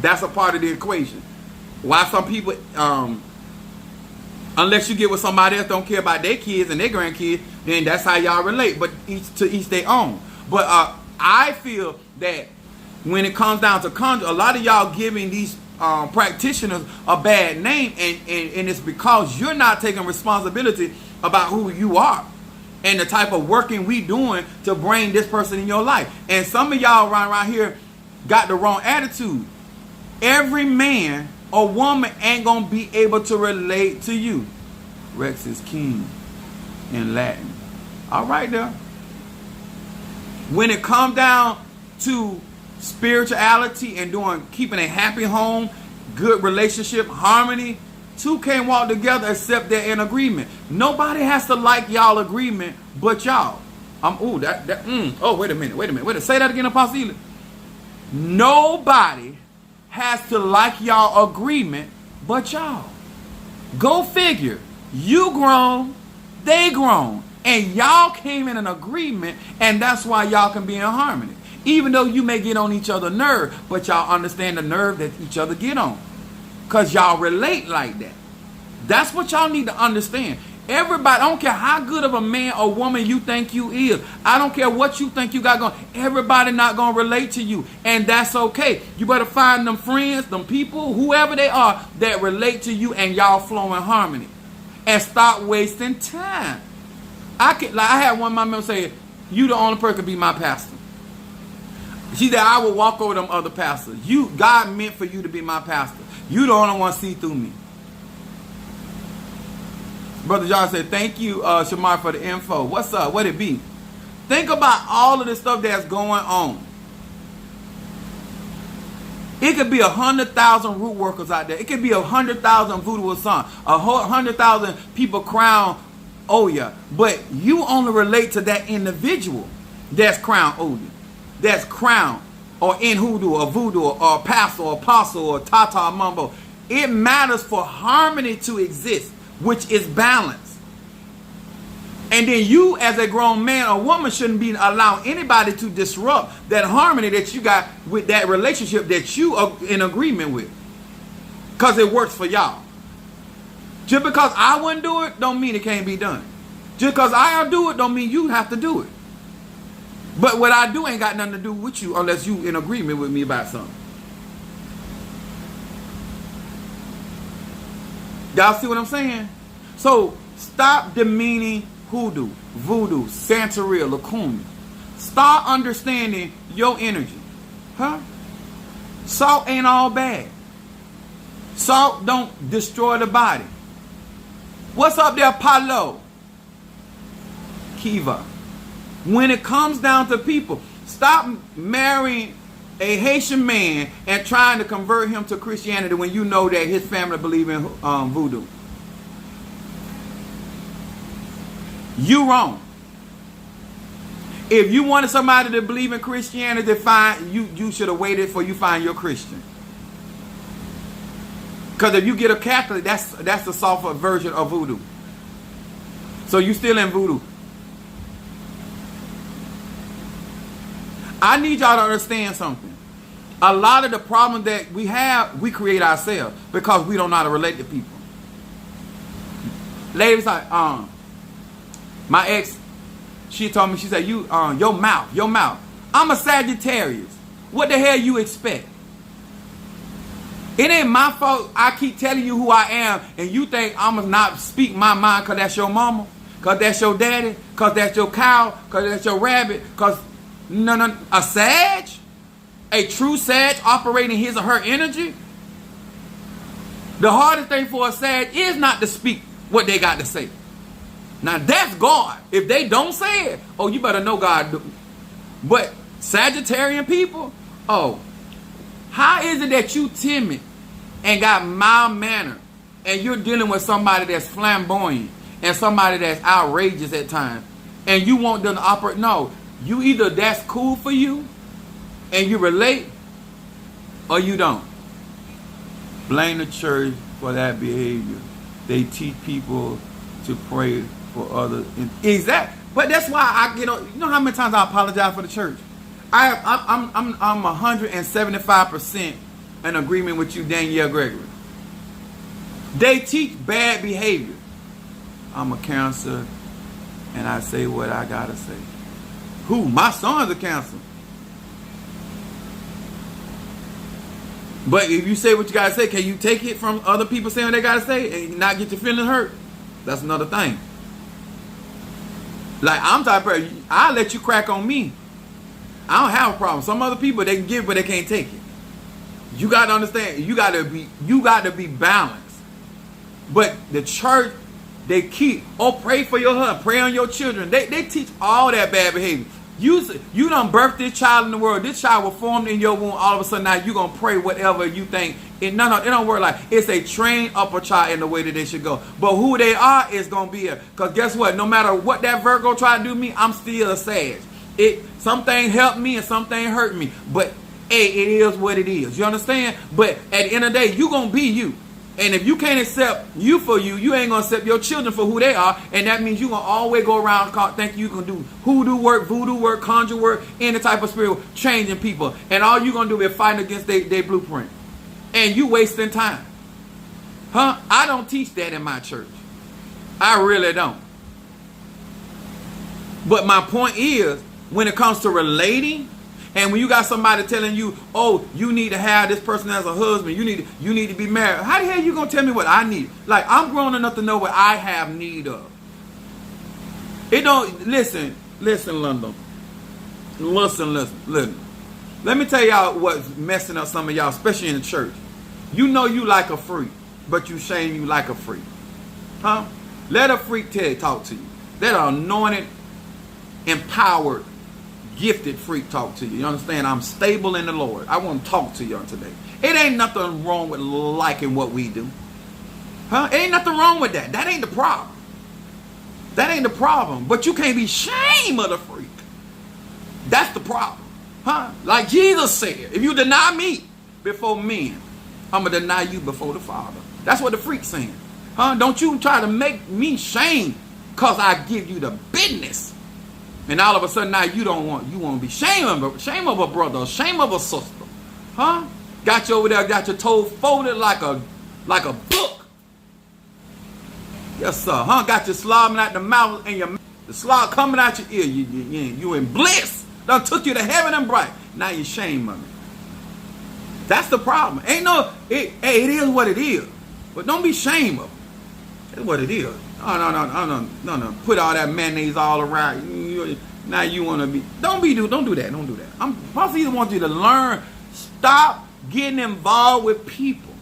That's a part of the equation. Why some people, unless you get with somebody else don't care about their kids and their grandkids, then that's how y'all relate. But each their own. But I feel that when it comes down to conjugal, a lot of y'all giving these practitioners a bad name, and it's because you're not taking responsibility about who you are and the type of working we doing to bring this person in your life. And some of y'all around here got the wrong attitude. Every man or woman ain't gonna be able to relate to you. Rex is king in Latin. All right there. When it comes down to spirituality and keeping a happy home, good relationship, harmony, two can't walk together except they're in agreement. Nobody has to like y'all agreement but y'all. Oh, wait a minute. Say that again, Apostle Ely. Nobody has to like y'all agreement but y'all. Go figure. You grown, they grown, and y'all came in an agreement, and that's why y'all can be in harmony. Even though you may get on each other's nerve, but y'all understand the nerve that each other get on. Because y'all relate like that. That's what y'all need to understand. Everybody, I don't care how good of a man or woman you think you is. I don't care what you think you got going. Everybody not going to relate to you. And that's okay. You better find them friends, them people, whoever they are, that relate to you and y'all flow in harmony. And stop wasting time. I had one of my members say, you the only person to be my pastor. She said, I will walk over them other pastors. God meant for you to be my pastor. You the only one see through me. Brother John said, thank you, Shamar, for the info. What's up? What it be? Think about all of the stuff that's going on. It could be 100,000 root workers out there. It could be 100,000 voodoo sons. 100,000 people crown Oya. But you only relate to that individual that's crown Oya. That's crown or in hoodoo or voodoo or pastor or apostle or tata mumbo. It matters for harmony to exist, which is balance. And then you as a grown man or woman shouldn't be allowing anybody to disrupt that harmony that you got with that relationship that you are in agreement with. Because it works for y'all. Just because I wouldn't do it don't mean it can't be done. Just because I'll do it don't mean you have to do it. But what I do ain't got nothing to do with you unless you in agreement with me about something. Y'all see what I'm saying? So stop demeaning hoodoo, voodoo, Santeria, Lacuna. Start understanding your energy. Huh? Salt ain't all bad. Salt don't destroy the body. What's up there, Palo? Kiva. When it comes down to people, stop marrying a Haitian man and trying to convert him to Christianity when you know that his family believe in voodoo. You wrong. If you wanted somebody to believe in Christianity, you should have waited for you find your Christian. Because if you get a Catholic, that's the softer version of voodoo. So you still in voodoo. I need y'all to understand something. A lot of the problems that we have, we create ourselves because we don't know how to relate to people. Ladies, my ex, she told me, she said, your mouth. I'm a Sagittarius. What the hell you expect? It ain't my fault I keep telling you who I am and you think I'm going to not speak my mind because that's your mama, because that's your daddy, because that's your cow, because that's your rabbit, because no, a Sag? A true Sag operating his or her energy? The hardest thing for a Sag is not to speak what they got to say. Now that's God. If they don't say it, oh, you better know God do. But Sagittarian people, oh, how is it that you timid and got mild manner and you're dealing with somebody that's flamboyant and somebody that's outrageous at times and you want them to operate? No, you either that's cool for you and you relate or you don't. Blame the church for that behavior. They teach people to pray for others. Exactly. But that's why I get on. You know how many times I apologize for the church? I'm 175% in agreement with you, Danielle Gregory. They teach bad behavior. I'm a counselor, and I say what I gotta say. Who? My son's a counselor. But if you say what you gotta say, can you take it from other people saying what they gotta say and not get your feelings hurt? That's another thing. Like, I'm the type of person, I'll let you crack on me. I don't have a problem. Some other people, they can give, but they can't take it. You got to understand, you got to be balanced. But the church, they keep, pray for your husband, pray on your children. They teach all that bad behavior. You done birthed this child in the world. This child was formed in your womb. All of a sudden now you're going to pray whatever you think. It don't work like it's a train up a child in the way that they should go. But who they are is going to be it. Because guess what? No matter what that Virgo try to do to me, I'm still a Sag. Something helped me and something hurt me. But hey, it is what it is. You understand? But at the end of the day, you're going to be you. And if you can't accept you for you, you ain't going to accept your children for who they are. And that means you're going to always go around thinking you can do hoodoo work, voodoo work, conjure work, any type of spirit, changing people. And all you're going to do is fight against their blueprint. And you wasting time. Huh? I don't teach that in my church. I really don't. But my point is, when it comes to relating, and when you got somebody telling you, oh, you need to have this person as a husband, you need to be married. How the hell you gonna tell me what I need? Like, I'm grown enough to know what I have need of. It don't listen, London. Listen. Let me tell y'all what's messing up some of y'all, especially in the church. You know you like a freak, but you shame you like a freak. Huh? Let a freak talk to you. Let an anointed, empowered, gifted freak talk to you. You understand? I'm stable in the Lord. I want to talk to y'all today. It ain't nothing wrong with liking what we do. Huh? It ain't nothing wrong with that. That ain't the problem. That ain't the problem. But you can't be ashamed of the freak. That's the problem. Huh? Like Jesus said, if you deny me before men, I'm going to deny you before the Father. That's what the freak's saying. Huh? Don't you try to make me shame because I give you the business. And all of a sudden now you want to be shame of a brother, shame of a sister. Huh? Got you over there, got your toe folded like a book. Yes, sir. Huh? Got you slobbing out the mouth and the slob coming out your ear. You in bliss. Done took you to heaven and bright. Now you shame of it. That's the problem. It is what it is. But don't be shame of it. That's what it is. No. Put all that mayonnaise all around. Now you want to be. Don't do that. I'm possibly want you to learn. Stop getting involved with people,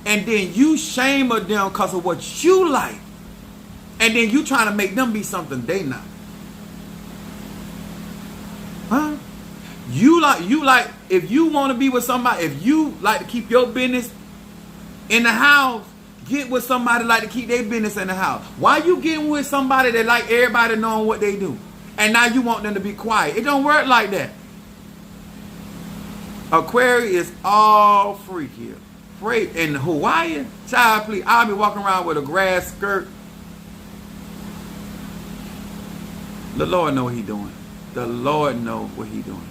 and then you shame of them because of what you like, and then you trying to make them be something they not. Huh? You like if you want to be with somebody, if you like to keep your business in the house. Get with somebody like to keep their business in the house. Why you getting with somebody that like everybody knowing what they do? And now you want them to be quiet. It don't work like that. Aquarius is all freak here. In Hawaii, child, please, I'll be walking around with a grass skirt. The Lord know what he doing. The Lord know what he doing.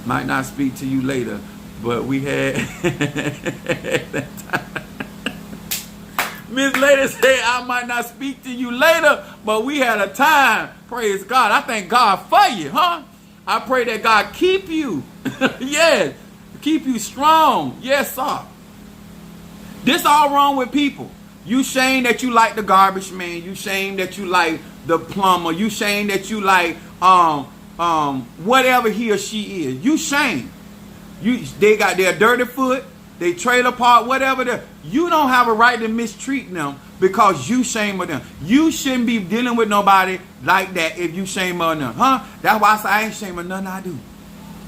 Might not speak to you later, but we had that time. Miss Lady said, I might not speak to you later, but we had a time. Praise God. I thank God for you, huh? I pray that God keep you. Yes. Keep you strong. Yes, sir. This all wrong with people. You shame that you like the garbage man. You shame that you like the plumber. You shame that you like whatever he or she is. You shame. They got their dirty foot. They trailer park, whatever. You don't have a right to mistreat them because you shame of them. You shouldn't be dealing with nobody like that if you shame of them. Huh? That's why I say I ain't shame of nothing I do.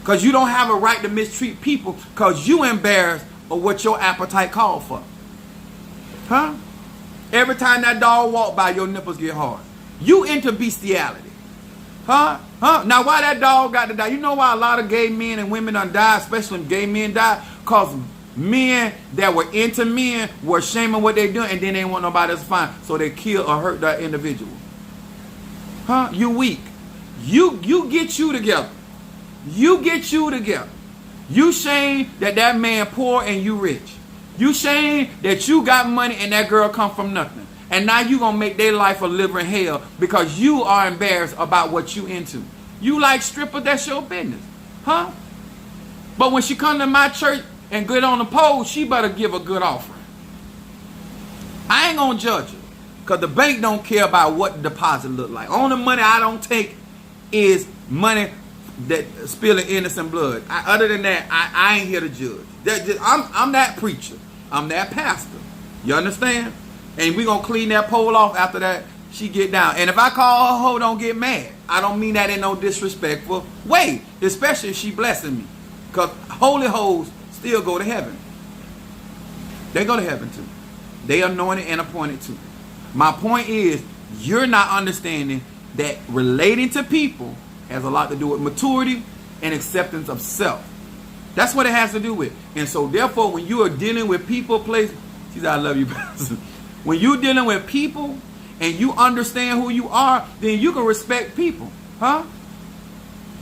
Because you don't have a right to mistreat people because you embarrassed of what your appetite called for. Huh? Every time that dog walk by, your nipples get hard. You into bestiality. Huh? Now why that dog got to die? You know why a lot of gay men and women done die, especially gay men die? Because Men that were into men were ashamed of what they're doing, and then they didn't want nobody else to find, so they kill or hurt that individual. Huh? You weak. You get you together. You get you together. You shame that man poor and you rich. You shame that you got money and that girl come from nothing. And now you gonna make their life a living hell because you are embarrassed about what you into. You like stripper, that's your business. Huh? But when she come to my church and get on the pole, she better give a good offering. I ain't gonna judge her. Because the bank don't care about what the deposit look like. Only money I don't take is money that spilling innocent blood. Other than that, I ain't here to judge. I'm that preacher. I'm that pastor. You understand? And we gonna clean that pole off after that she get down. And if I call her hoe, don't get mad. I don't mean that in no disrespectful way. Especially if she blessing me. Because holy hoes still go to heaven. They go to heaven too. They anointed and appointed too. My point is, you're not understanding that relating to people has a lot to do with maturity and acceptance of self. That's what it has to do with. And so therefore, when you are dealing with people, place, she said, I love you, Pastor. When you're dealing with people and you understand who you are, then you can respect people. Huh?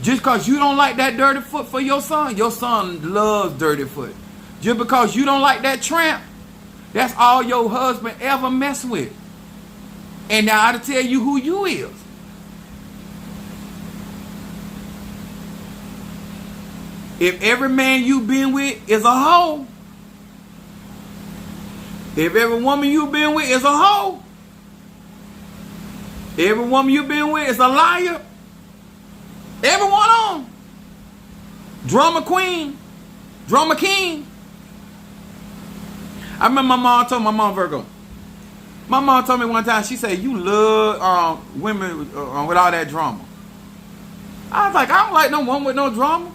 Just because you don't like that dirty foot for your son loves dirty foot. Just because you don't like that tramp, that's all your husband ever mess with. And now I to tell you who you is. If every man you been with is a hoe, if every woman you been with is a hoe, every woman you been with is a liar, everyone on. Drama queen, drama king. I remember my mom Virgo. My mom told me one time, she said, you love women with all that drama. I was like, I don't like no woman with no drama.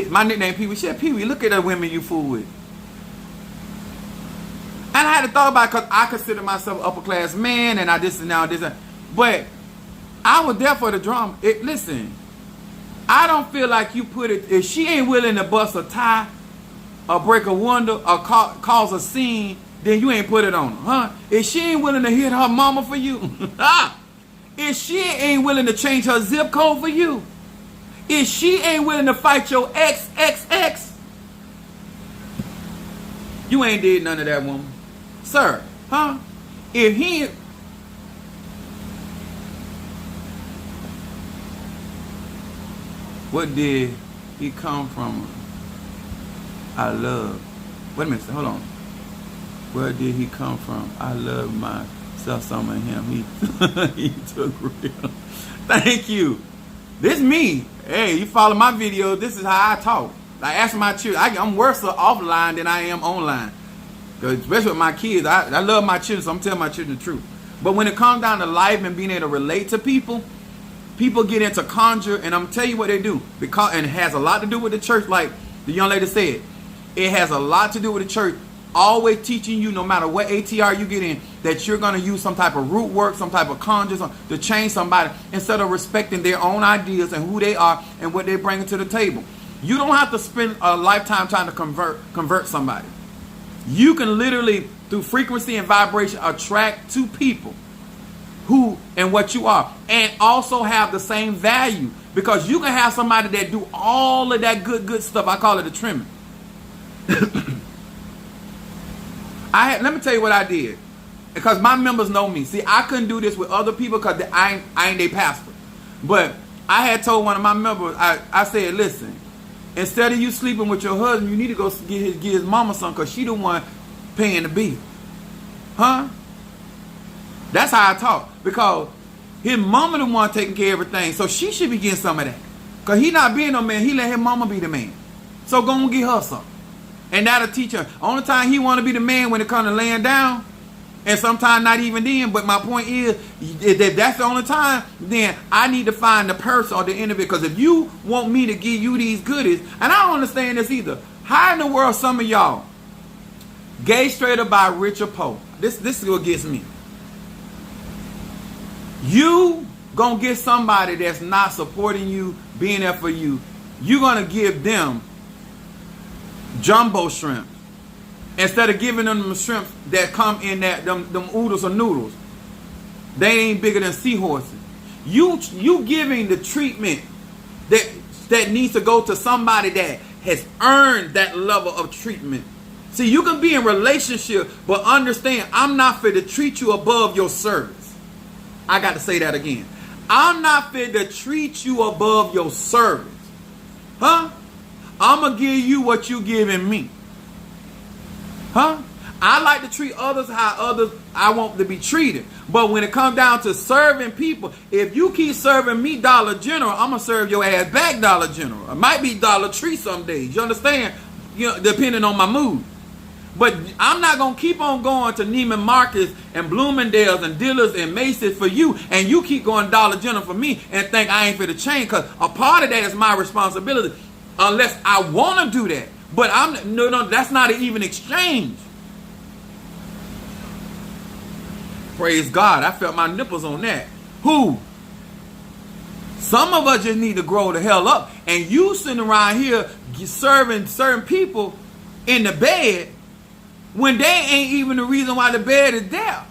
My nickname Pee-wee. She said, Pee-wee, look at the women you fool with. And I had to thought about it because I consider myself an upper class man and I this and now this. But I was there for the drama. Listen, I don't feel like you put it, if she ain't willing to bust a tie or break a window or cause a scene, then you ain't put it on her, huh? If she ain't willing to hit her mama for you, if she ain't willing to change her zip code for you, if she ain't willing to fight your ex, you ain't did none of that, woman. Sir, huh? If he... What did he come from? I love. Wait a minute, hold on. Where did he come from? I love myself, some of him. He took real. Thank you. This me. Hey, you follow my video. This is how I talk. I ask my children. I'm worse offline than I am online. Because especially with my kids, I love my children, so I'm telling my children the truth. But when it comes down to life and being able to relate to people, people get into conjure, and I'm telling you what they do. And it has a lot to do with the church, like the young lady said. It has a lot to do with the church. Always teaching you, no matter what ATR you get in, that you're going to use some type of root work, some type of conjure to change somebody instead of respecting their own ideas and who they are and what they're bringing to the table. You don't have to spend a lifetime trying to convert somebody. You can literally, through frequency and vibration, attract to people who and what you are, and also have the same value, because you can have somebody that do all of that good stuff. I call it a trimming. Let me tell you what I did, because my members know me. See, I couldn't do this with other people because I ain't their pastor. But I had told one of my members, I said, listen, instead of you sleeping with your husband, you need to go get his mama some, because she the one paying the bill. Huh? That's how I talk. Because his mama the one taking care of everything. So she should be getting some of that. Because he not being no man. He let his mama be the man. So go and get her some. And that'll teach her. Only time he want to be the man when it comes to laying down. And sometimes not even then. But my point is, if that's the only time, then I need to find the person or the individual. Because if you want me to give you these goodies, and I don't understand this either. How in the world some of y'all, gay, straight up, by rich or poor? This is what gets me. You gonna get somebody that's not supporting you, being there for you. You're gonna give them jumbo shrimp, instead of giving them shrimp that come in that them oodles or noodles. They ain't bigger than seahorses. You giving the treatment that needs to go to somebody that has earned that level of treatment. See, you can be in relationship, but understand, I'm not fit to treat you above your service. I got to say that again. I'm not fit to treat you above your service. Huh? I'm going to give you what you giving me. Huh? I like to treat others how others I want to be treated. But when it comes down to serving people, if you keep serving me Dollar General, I'm going to serve your ass back Dollar General. It might be Dollar Tree some days. You understand? You know, depending on my mood. But I'm not going to keep on going to Neiman Marcus and Bloomingdale's and Dillard's and Macy's for you, and you keep going Dollar General for me and think I ain't for the change, because a part of that is my responsibility unless I want to do that. But no, that's not an even exchange. Praise God. I felt my nipples on that. Who? Some of us just need to grow the hell up. And you sitting around here serving certain people in the bed when they ain't even the reason why the bed is there.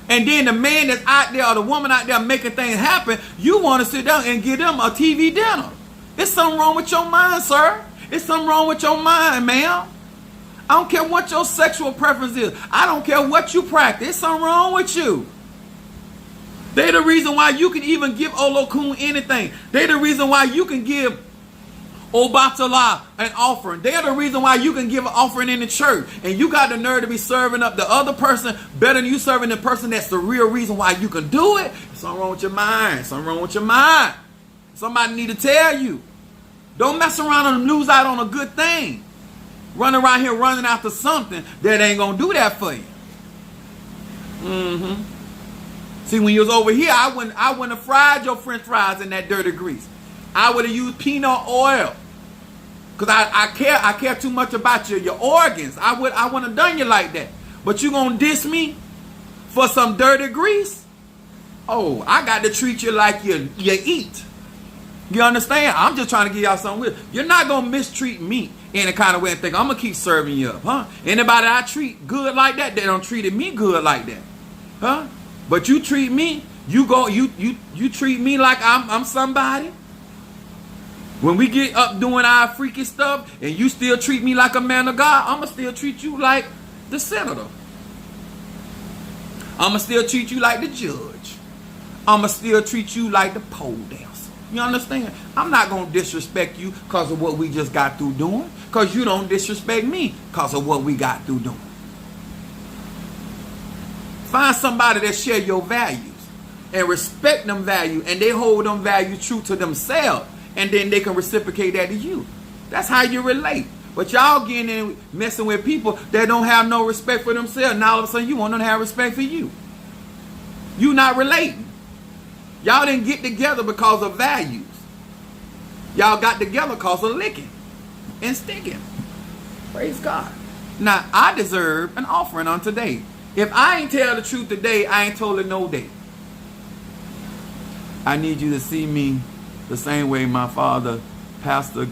And then the man that's out there or the woman out there making things happen, you want to sit down and give them a TV dinner. There's something wrong with your mind, sir. There's something wrong with your mind, ma'am. I don't care what your sexual preference is. I don't care what you practice. There's something wrong with you. They're the reason why you can even give Olokun anything. They're the reason why you can give Obatala an offering. They're the reason why you can give an offering in the church. And you got the nerve to be serving up the other person better than you serving the person that's the real reason why you can do it. Something wrong with your mind. Something wrong with your mind. Somebody need to tell you. Don't mess around and lose out on a good thing. Run around here running after something that ain't going to do that for you. See, when you was over here, I wouldn't have fried your french fries in that dirty grease. I would have used peanut oil. Because I care too much about your organs. I wouldn't have done you like that. But you going to diss me for some dirty grease? Oh, I got to treat you like you eat. You understand? I'm just trying to give y'all something with. You're not going to mistreat me in a kind of way and think I'm going to keep serving you up, huh? Anybody I treat good like that, they don't treated me good like that. Huh? But you treat me, you treat me like I'm somebody. When we get up doing our freaky stuff and you still treat me like a man of God, I'm going to still treat you like the senator. I'm going to still treat you like the judge. I'm going to still treat you like the pole dancer. You understand? I'm not going to disrespect you because of what we just got through doing. Because you don't disrespect me because of what we got through doing. Find somebody that share your values and respect them values, and they hold them values true to themselves, and then they can reciprocate that to you. That's how you relate. But y'all getting in messing with people that don't have no respect for themselves. Now all of a sudden you want them to have respect for you. You not relating. Y'all didn't get together because of values. Y'all got together because of licking and sticking. Praise God. Now, I deserve an offering on today. If I ain't tell the truth today, I ain't told it no day. I need you to see me the same way my father, Pastor.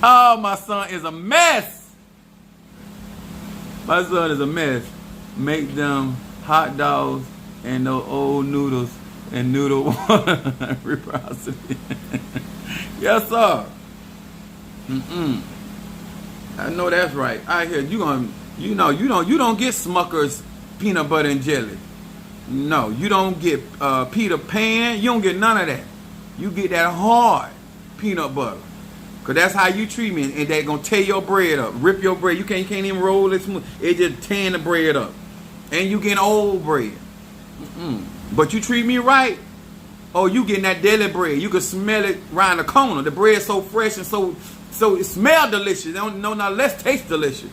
Oh, my son is a mess. My son is a mess. Make them hot dogs and those old noodles and noodle reciprocity. Yes, sir. I know that's right. I hear you don't get Smucker's peanut butter and jelly. No, you don't get Peter Pan. You don't get none of that. You get that hard peanut butter. Because that's how you treat me. And they're going to tear your bread up. Rip your bread. You can't even roll it smooth. It just tearing the bread up. And you get old bread. But you treat me right. Oh, you getting that deli bread. You can smell it around the corner. The bread's so fresh and so it smells delicious. No, now let's taste delicious.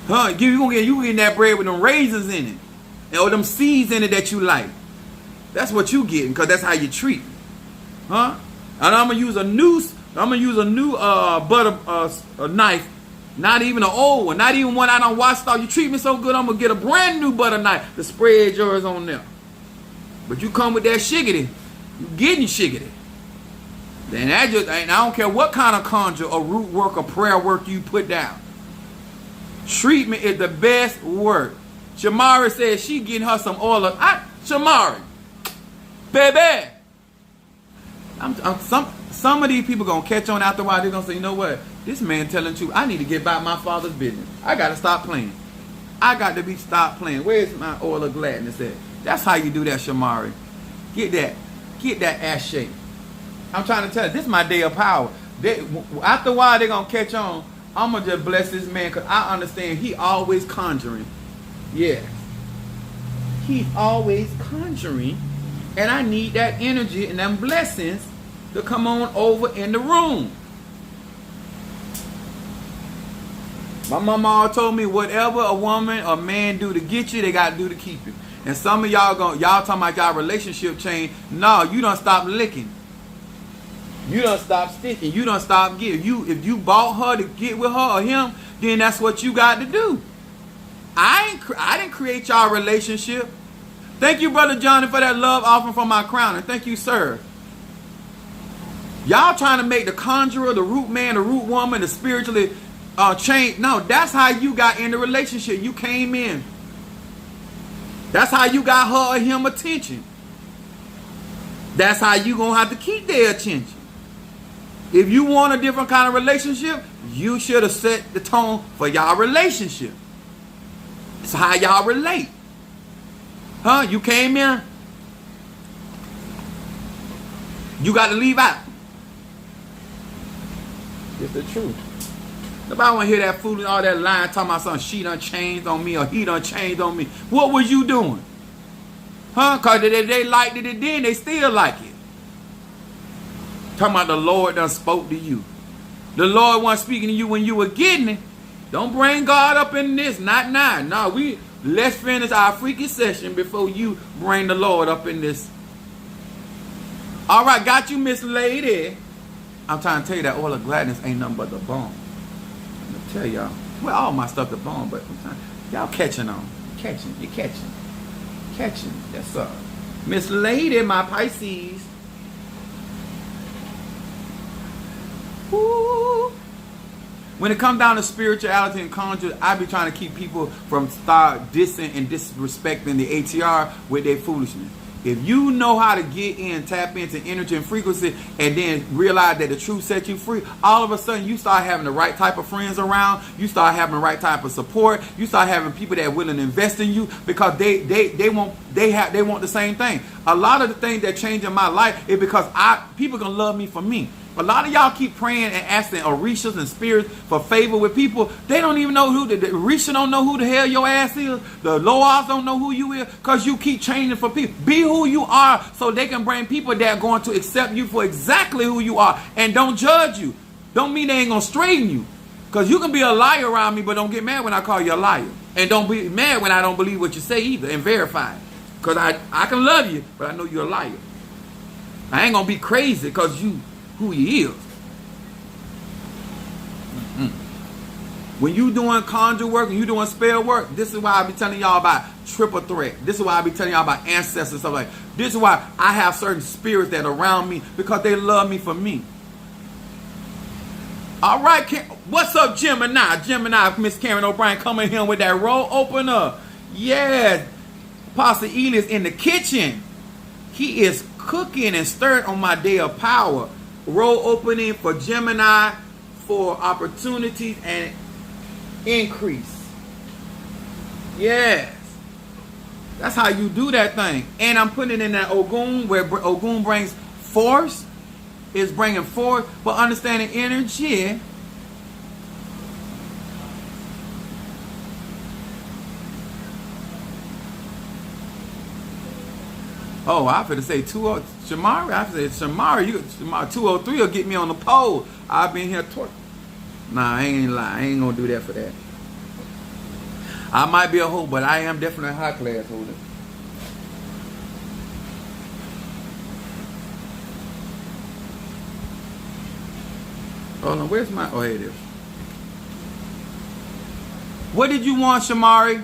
Huh? You getting that bread with them raisins in it. Or them seeds in it that you like. That's what you getting, because that's how you treat. Huh? And I'm going to use a new butter knife. Not even an old one. Not even one I don't washed off. You treat me so good, I'm going to get a brand new butter knife to spread yours on there. But you come with that shiggity, you getting shiggity. Then that just, and I don't care what kind of conjure or root work or prayer work you put down. Treatment is the best work. Shamari says she getting her some oil. Shamari, baby. Some of these people gonna catch on after a while. They're gonna say, you know what? This man telling the truth. I need to get about my father's business. I gotta stop playing. I got to stop playing. Where's my oil of gladness at? That's how you do that, Shamari. Get that ass shape. I'm trying to tell you, this is my day of power. After a while, they're gonna catch on. I'm gonna just bless this man because I understand he always conjuring. Yeah. He's always conjuring. And I need that energy and them blessings to come on over in the room. My mama told me whatever a woman or man do to get you, they got to do to keep you. And some of y'all talking about y'all relationship change. No, you don't stop licking. You don't stop sticking. You don't stop giving. If you bought her to get with her or him, then that's what you got to do. I didn't create y'all relationship. Thank you, Brother Johnny, for that love offering from my crown. And thank you, sir. Y'all trying to make the conjurer, the root man, the root woman, the spiritually change. No, that's how you got in the relationship. You came in. That's how you got her or him attention. That's how you going to have to keep their attention. If you want a different kind of relationship, you should have set the tone for y'all relationship. It's how y'all relate. Huh? You came in. You got to leave out. It's the truth. Nobody want to hear that fool and all that lying talking about something. She done changed on me or he done changed on me. What was you doing? Huh? Because they liked it and then they still like it. Talking about the Lord done spoke to you. The Lord wasn't speaking to you when you were getting it. Don't bring God up in this. Not now. No, let's finish our freaky session before you bring the Lord up in this. All right, got you, Miss Lady. I'm trying to tell you that oil of gladness ain't nothing but the bomb. I'm going to tell y'all. Well, all my stuff the bomb, but y'all catching on. You're catching. Yes, sir. Miss Lady, my Pisces. Woo. When it comes down to spirituality and conjure, I be trying to keep people from start dissing and disrespecting the ATR with their foolishness. If you know how to get in, tap into energy and frequency, and then realize that the truth set you free, all of a sudden you start having the right type of friends around. You start having the right type of support. You start having people that are willing to invest in you because they want the same thing. A lot of the things that change in my life is because people gonna love me for me. A lot of y'all keep praying and asking Orishas and spirits for favor with people. They don't even know the Orisha don't know who the hell your ass is. The Loas don't know who you is because you keep changing for people. Be who you are so they can bring people that are going to accept you for exactly who you are and don't judge you. Don't mean they ain't going to straighten you. Because you can be a liar around me, but don't get mad when I call you a liar. And don't be mad when I don't believe what you say either and verify it. Because I can love you, but I know you're a liar. I ain't going to be crazy because you who he is. When you doing conjure work and you doing spell work, this is why I be telling y'all about triple threat. This is why I be telling y'all about ancestors and stuff like that. This is why I have certain spirits that are around me because they love me for me. All right, what's up, Gemini, Miss Karen O'Brien coming here with that roll opener. Yeah, Pastor Elias in the kitchen. He is cooking and stirring on my day of power. Roll opening for Gemini for opportunities and increase. Yes. That's how you do that thing. And I'm putting it in that Ogun where Ogun brings force. It's bringing forth, but understanding energy. Oh, I finna say Shamari. I said Shamari, 203 will get me on the pole. I've been here twice. Nah, I ain't lie. I ain't gonna do that for that. I might be a hoe, but I am definitely a high class holder. Oh no, where's my? Oh, here it is. What did you want, Shamari?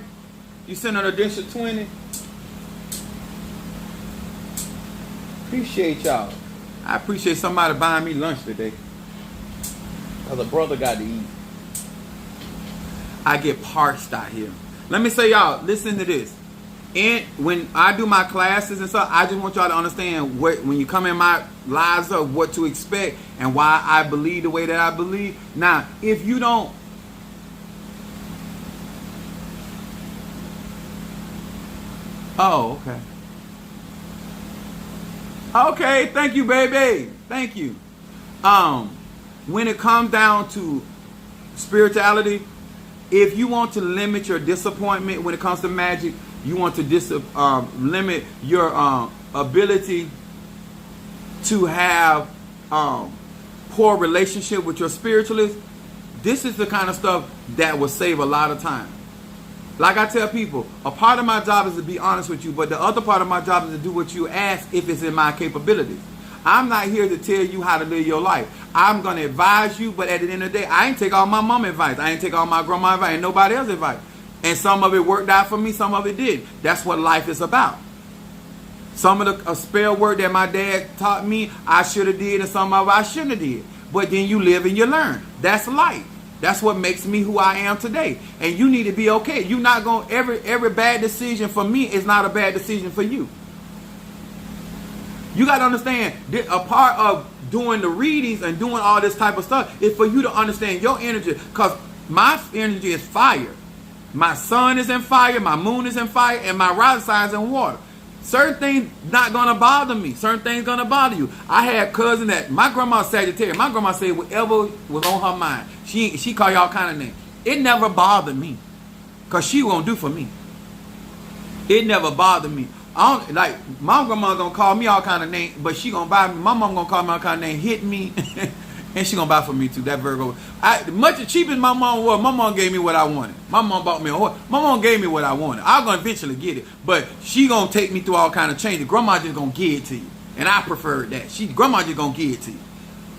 You sent an additional 20. Appreciate y'all. I appreciate somebody buying me lunch today. Because a brother got to eat. I get parched out here. Let me say, y'all, listen to this. And when I do my classes and stuff, I just want y'all to understand when you come in my lives of what to expect and why I believe the way that I believe. Now, if you don't, oh, okay. Okay, thank you, baby. Thank you. When it comes down to spirituality, if you want to limit your disappointment when it comes to magic, you want to limit your ability to have poor relationship with your spiritualist, this is the kind of stuff that will save a lot of time. Like I tell people, a part of my job is to be honest with you, but the other part of my job is to do what you ask if it's in my capabilities. I'm not here to tell you how to live your life. I'm going to advise you, but at the end of the day, I ain't take all my mom advice. I ain't take all my grandma advice and nobody else's advice. And some of it worked out for me, some of it did. That's what life is about. Some of the spell work that my dad taught me, I should have did, and some of it I shouldn't have did. But then you live and you learn. That's life. That's what makes me who I am today. And you need to be okay. You're not going, every bad decision for me is not a bad decision for you. You got to understand, a part of doing the readings and doing all this type of stuff is for you to understand your energy. Because my energy is fire. My sun is in fire, my moon is in fire, and my rising sign is in water. Certain things not going to bother me. Certain things going to bother you. I had cousin that, my grandma's Sagittarius. My grandma said whatever was on her mind. She called y'all kind of names. It never bothered me. Because she won't do for me. It never bothered me. I don't, like, my grandma going to call me all kind of names, but she going to buy me. My mom going to call me all kind of names, hit me. And she gonna buy for me too. That Virgo. Much as cheap as my mom was, my mom gave me what I wanted. My mom bought me a horse. My mom gave me what I wanted. I'm gonna eventually get it, but she gonna take me through all kind of changes. Grandma just gonna give it to you, and I preferred that. Grandma just gonna give it to you.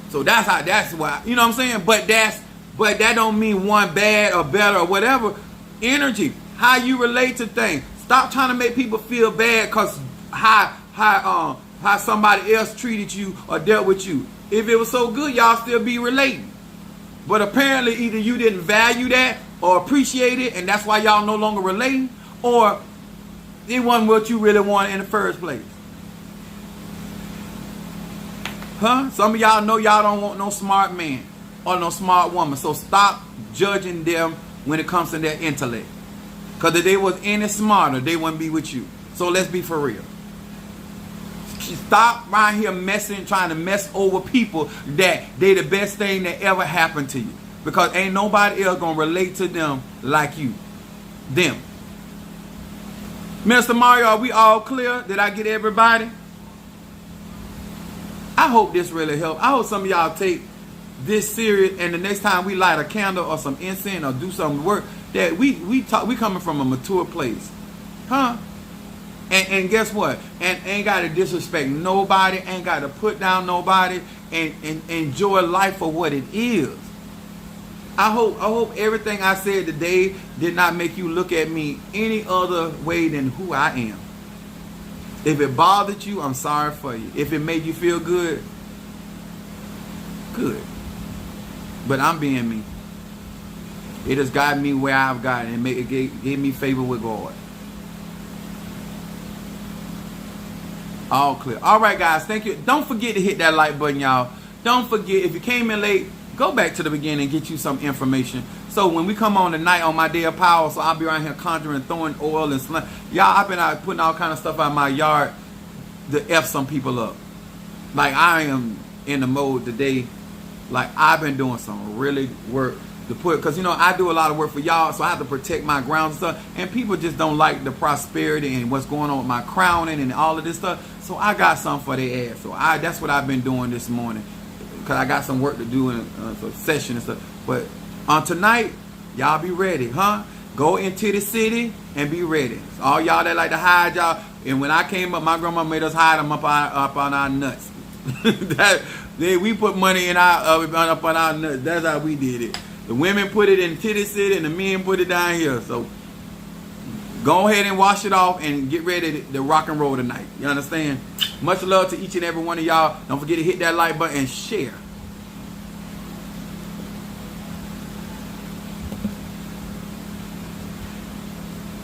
So that's why, you know what I'm saying. But that don't mean one bad or better or whatever. Energy, how you relate to things. Stop trying to make people feel bad because how somebody else treated you or dealt with you. If it was so good, y'all still be relating. But apparently either you didn't value that or appreciate it, and that's why y'all no longer relating, or it wasn't what you really wanted in the first place. Huh? Some of y'all know y'all don't want no smart man or no smart woman. So stop judging them when it comes to their intellect. Because if they was any smarter, they wouldn't be with you. So let's be for real. Stop around here trying to mess over people that they the best thing that ever happened to you. Because ain't nobody else gonna relate to them like you. Them. Mr. Mario, are we all clear? Did I get everybody? I hope this really helped. I hope some of y'all take this serious, and the next time we light a candle or some incense or do some work, that we coming from a mature place. Huh? And guess what? And ain't got to disrespect nobody, ain't got to put down nobody, and enjoy life for what it is. I hope everything I said today did not make you look at me any other way than who I am. If it bothered you, I'm sorry for you. If it made you feel good, good. But I'm being me. It has gotten me where I've gotten, and it gave me favor with God. All clear. All right, guys. Thank you. Don't forget to hit that like button, y'all. Don't forget, if you came in late, go back to the beginning and get you some information. So when we come on tonight on my day of power, so I'll be around here conjuring, throwing oil and slime. Y'all, I've been out putting all kind of stuff out of my yard to F some people up. Like, I am in the mode today. Like, I've been doing some really work to put, because, you know, I do a lot of work for y'all, so I have to protect my ground and stuff. And people just don't like the prosperity and what's going on with my crowning and all of this stuff. So I got something for their ass. So that's what I've been doing this morning, because I got some work to do in a session and stuff. But on tonight, y'all be ready, huh? Go into the city and be ready. So all y'all that like to hide y'all. And when I came up, my grandma made us hide them up on our nuts. We put money in up on our nuts. That's how we did it. The women put it in Titty City and the men put it down here. So go ahead and wash it off and get ready to rock and roll tonight. You understand? Much love to each and every one of y'all. Don't forget to hit that like button and share.